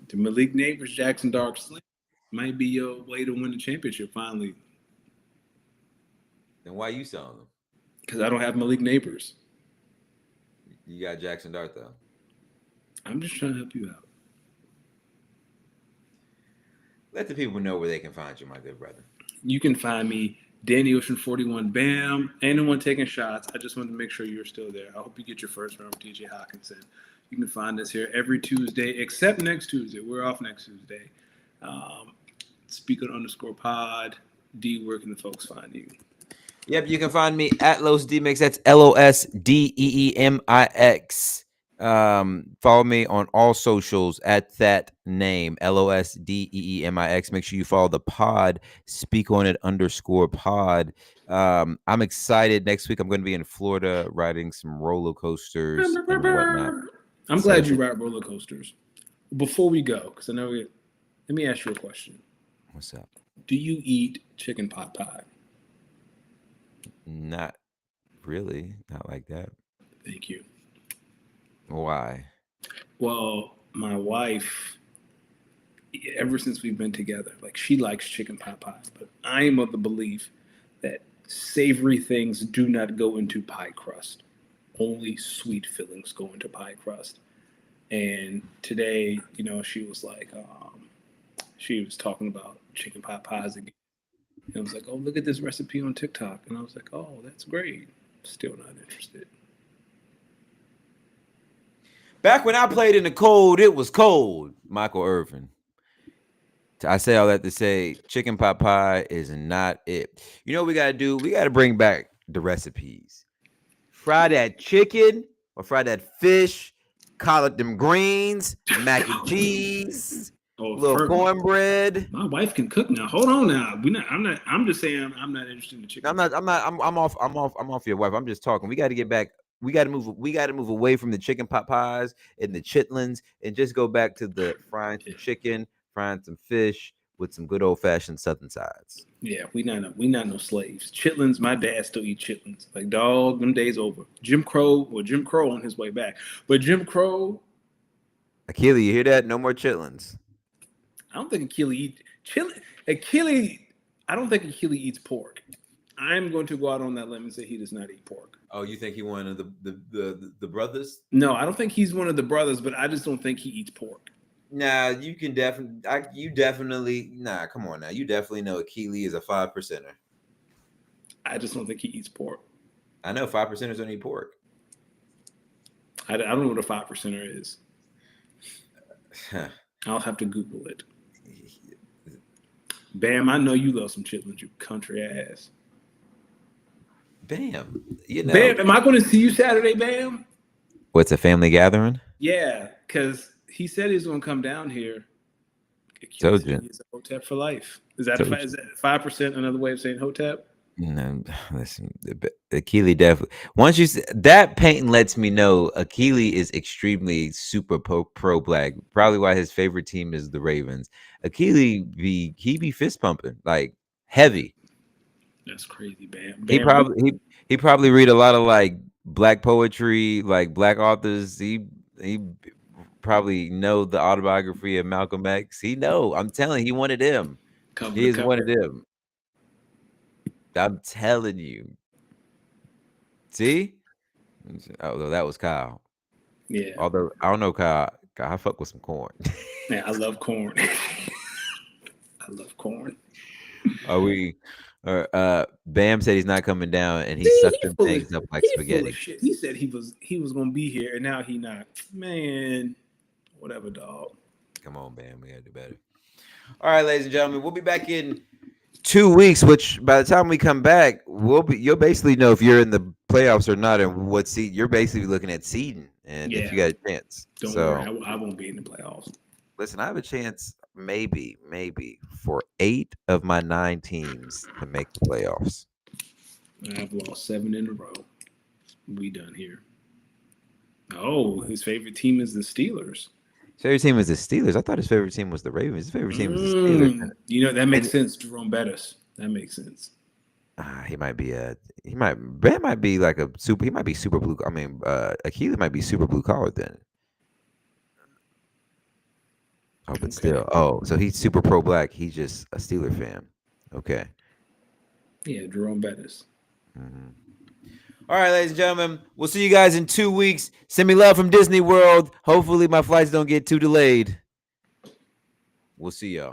To Malik Neighbors, Jackson Dart Slim might be your way to win the championship finally. Then why you selling them? Because I don't have Malik Neighbors. You got Jackson Dart though. I'm just trying to help you out. Let the people know where they can find you, my good brother. You can find me, Danny Ocean 41. Bam. Anyone taking shots. I just wanted to make sure you're still there. I hope you get your first round with TJ Hawkinson. You can find us here every Tuesday, except next Tuesday. We're off next Tuesday. Speaker_pod. D, where can the folks find you? Yep, you can find me at LosDemix. That's LosDeemix. Follow me on all socials at that name, LosDeemix. Make sure you follow the pod, speak on it _pod. I'm excited. Next week I'm going to be in Florida riding some roller coasters and whatnot. I'm glad you ride roller coasters. Before we go, because I know let me ask you a question. What's up? Do you eat chicken pot pie? Not really. Not like that. Thank you. Why? Well, my wife, ever since we've been together, like she likes chicken pot pies, but I am of the belief that savory things do not go into pie crust. Only sweet fillings go into pie crust. And today, she was like, she was talking about chicken pot pies again. And I was like, oh, look at this recipe on TikTok. And I was like, oh, that's great. Still not interested. Back when I played in the cold, it was cold. Michael Irvin. I say all that to say chicken pot pie is not it. You know what we got to do? We got to bring back the recipes. Fry that chicken or fry that fish, collard them greens, mac and cheese, little cornbread. My wife can cook now. Hold on now. I'm just saying I'm not interested in the chicken. I'm off your wife. I'm just talking. We got to get back. We got to move away from the chicken pot pies and the chitlins and just go back to the frying some chicken, frying some fish with some good old fashioned southern sides. Yeah, we not no slaves. Chitlins, my dad still eat chitlins. Like, dog, them days over. Jim Crow on his way back. But Jim Crow. Achille, you hear that? No more chitlins. I don't think Achille eat Achille. I don't think Achille eats pork. I'm going to go out on that limb and say he does not eat pork. Oh, you think he one of the brothers? No, I don't think he's one of the brothers, but I just don't think he eats pork. Nah, you can definitely. Nah, come on now. You definitely know Achille is a 5%er. I just don't think he eats pork. I know 5%ers don't eat pork. I don't know what a 5%er is. I'll have to Google it. Bam, I know you love some chitlins, you country ass. Bam. Bam, am I going to see you Saturday, Bam? What's a family gathering? Yeah, because he said he's going to come down here. Told you. He's a Hotep for life. Is that 5% another way of saying Hotep? No, listen, Achille definitely. Once you that painting lets me know Achille is extremely super pro black. Probably why his favorite team is the Ravens. Achille be fist pumping like heavy. That's crazy, Bam. He probably read a lot of like black poetry, like black authors. He probably know the autobiography of Malcolm X. I'm telling you, he wanted him. He is one of them. I'm telling you. See? Although that was Kyle. Yeah. Although I don't know Kyle. I fuck with some corn. Yeah, I love corn. I love corn. Are we Or Bam said he's not coming down, and he See, sucked them things up like he full spaghetti. of shit. He said he was gonna be here, and now he not. Man, whatever, dog. Come on, Bam, we gotta do better. All right, ladies and gentlemen, we'll be back in 2 weeks. Which by the time we come back, you'll basically know if you're in the playoffs or not, and what seed. You're basically looking at seeding, and if you got a chance. Don't so worry, I won't be in the playoffs. listen, I have a chance, maybe for 8 of my 9 teams to make the playoffs. I've lost 7 in a row. We done here. Oh, his favorite team is the Steelers. His favorite team is the Steelers. I thought his favorite team was the Ravens. His favorite team is the Steelers. You know, that makes sense, Jerome Bettis. That makes sense. He might be Ben might be like a super. He might be super blue. I mean, Akila might be super blue collar then. Oh, but still. Oh, so he's super pro black. He's just a Steeler fan. Okay. Yeah, Jerome Bettis. Mm-hmm. All right, ladies and gentlemen, we'll see you guys in 2 weeks. Send me love from Disney World. Hopefully, my flights don't get too delayed. We'll see y'all.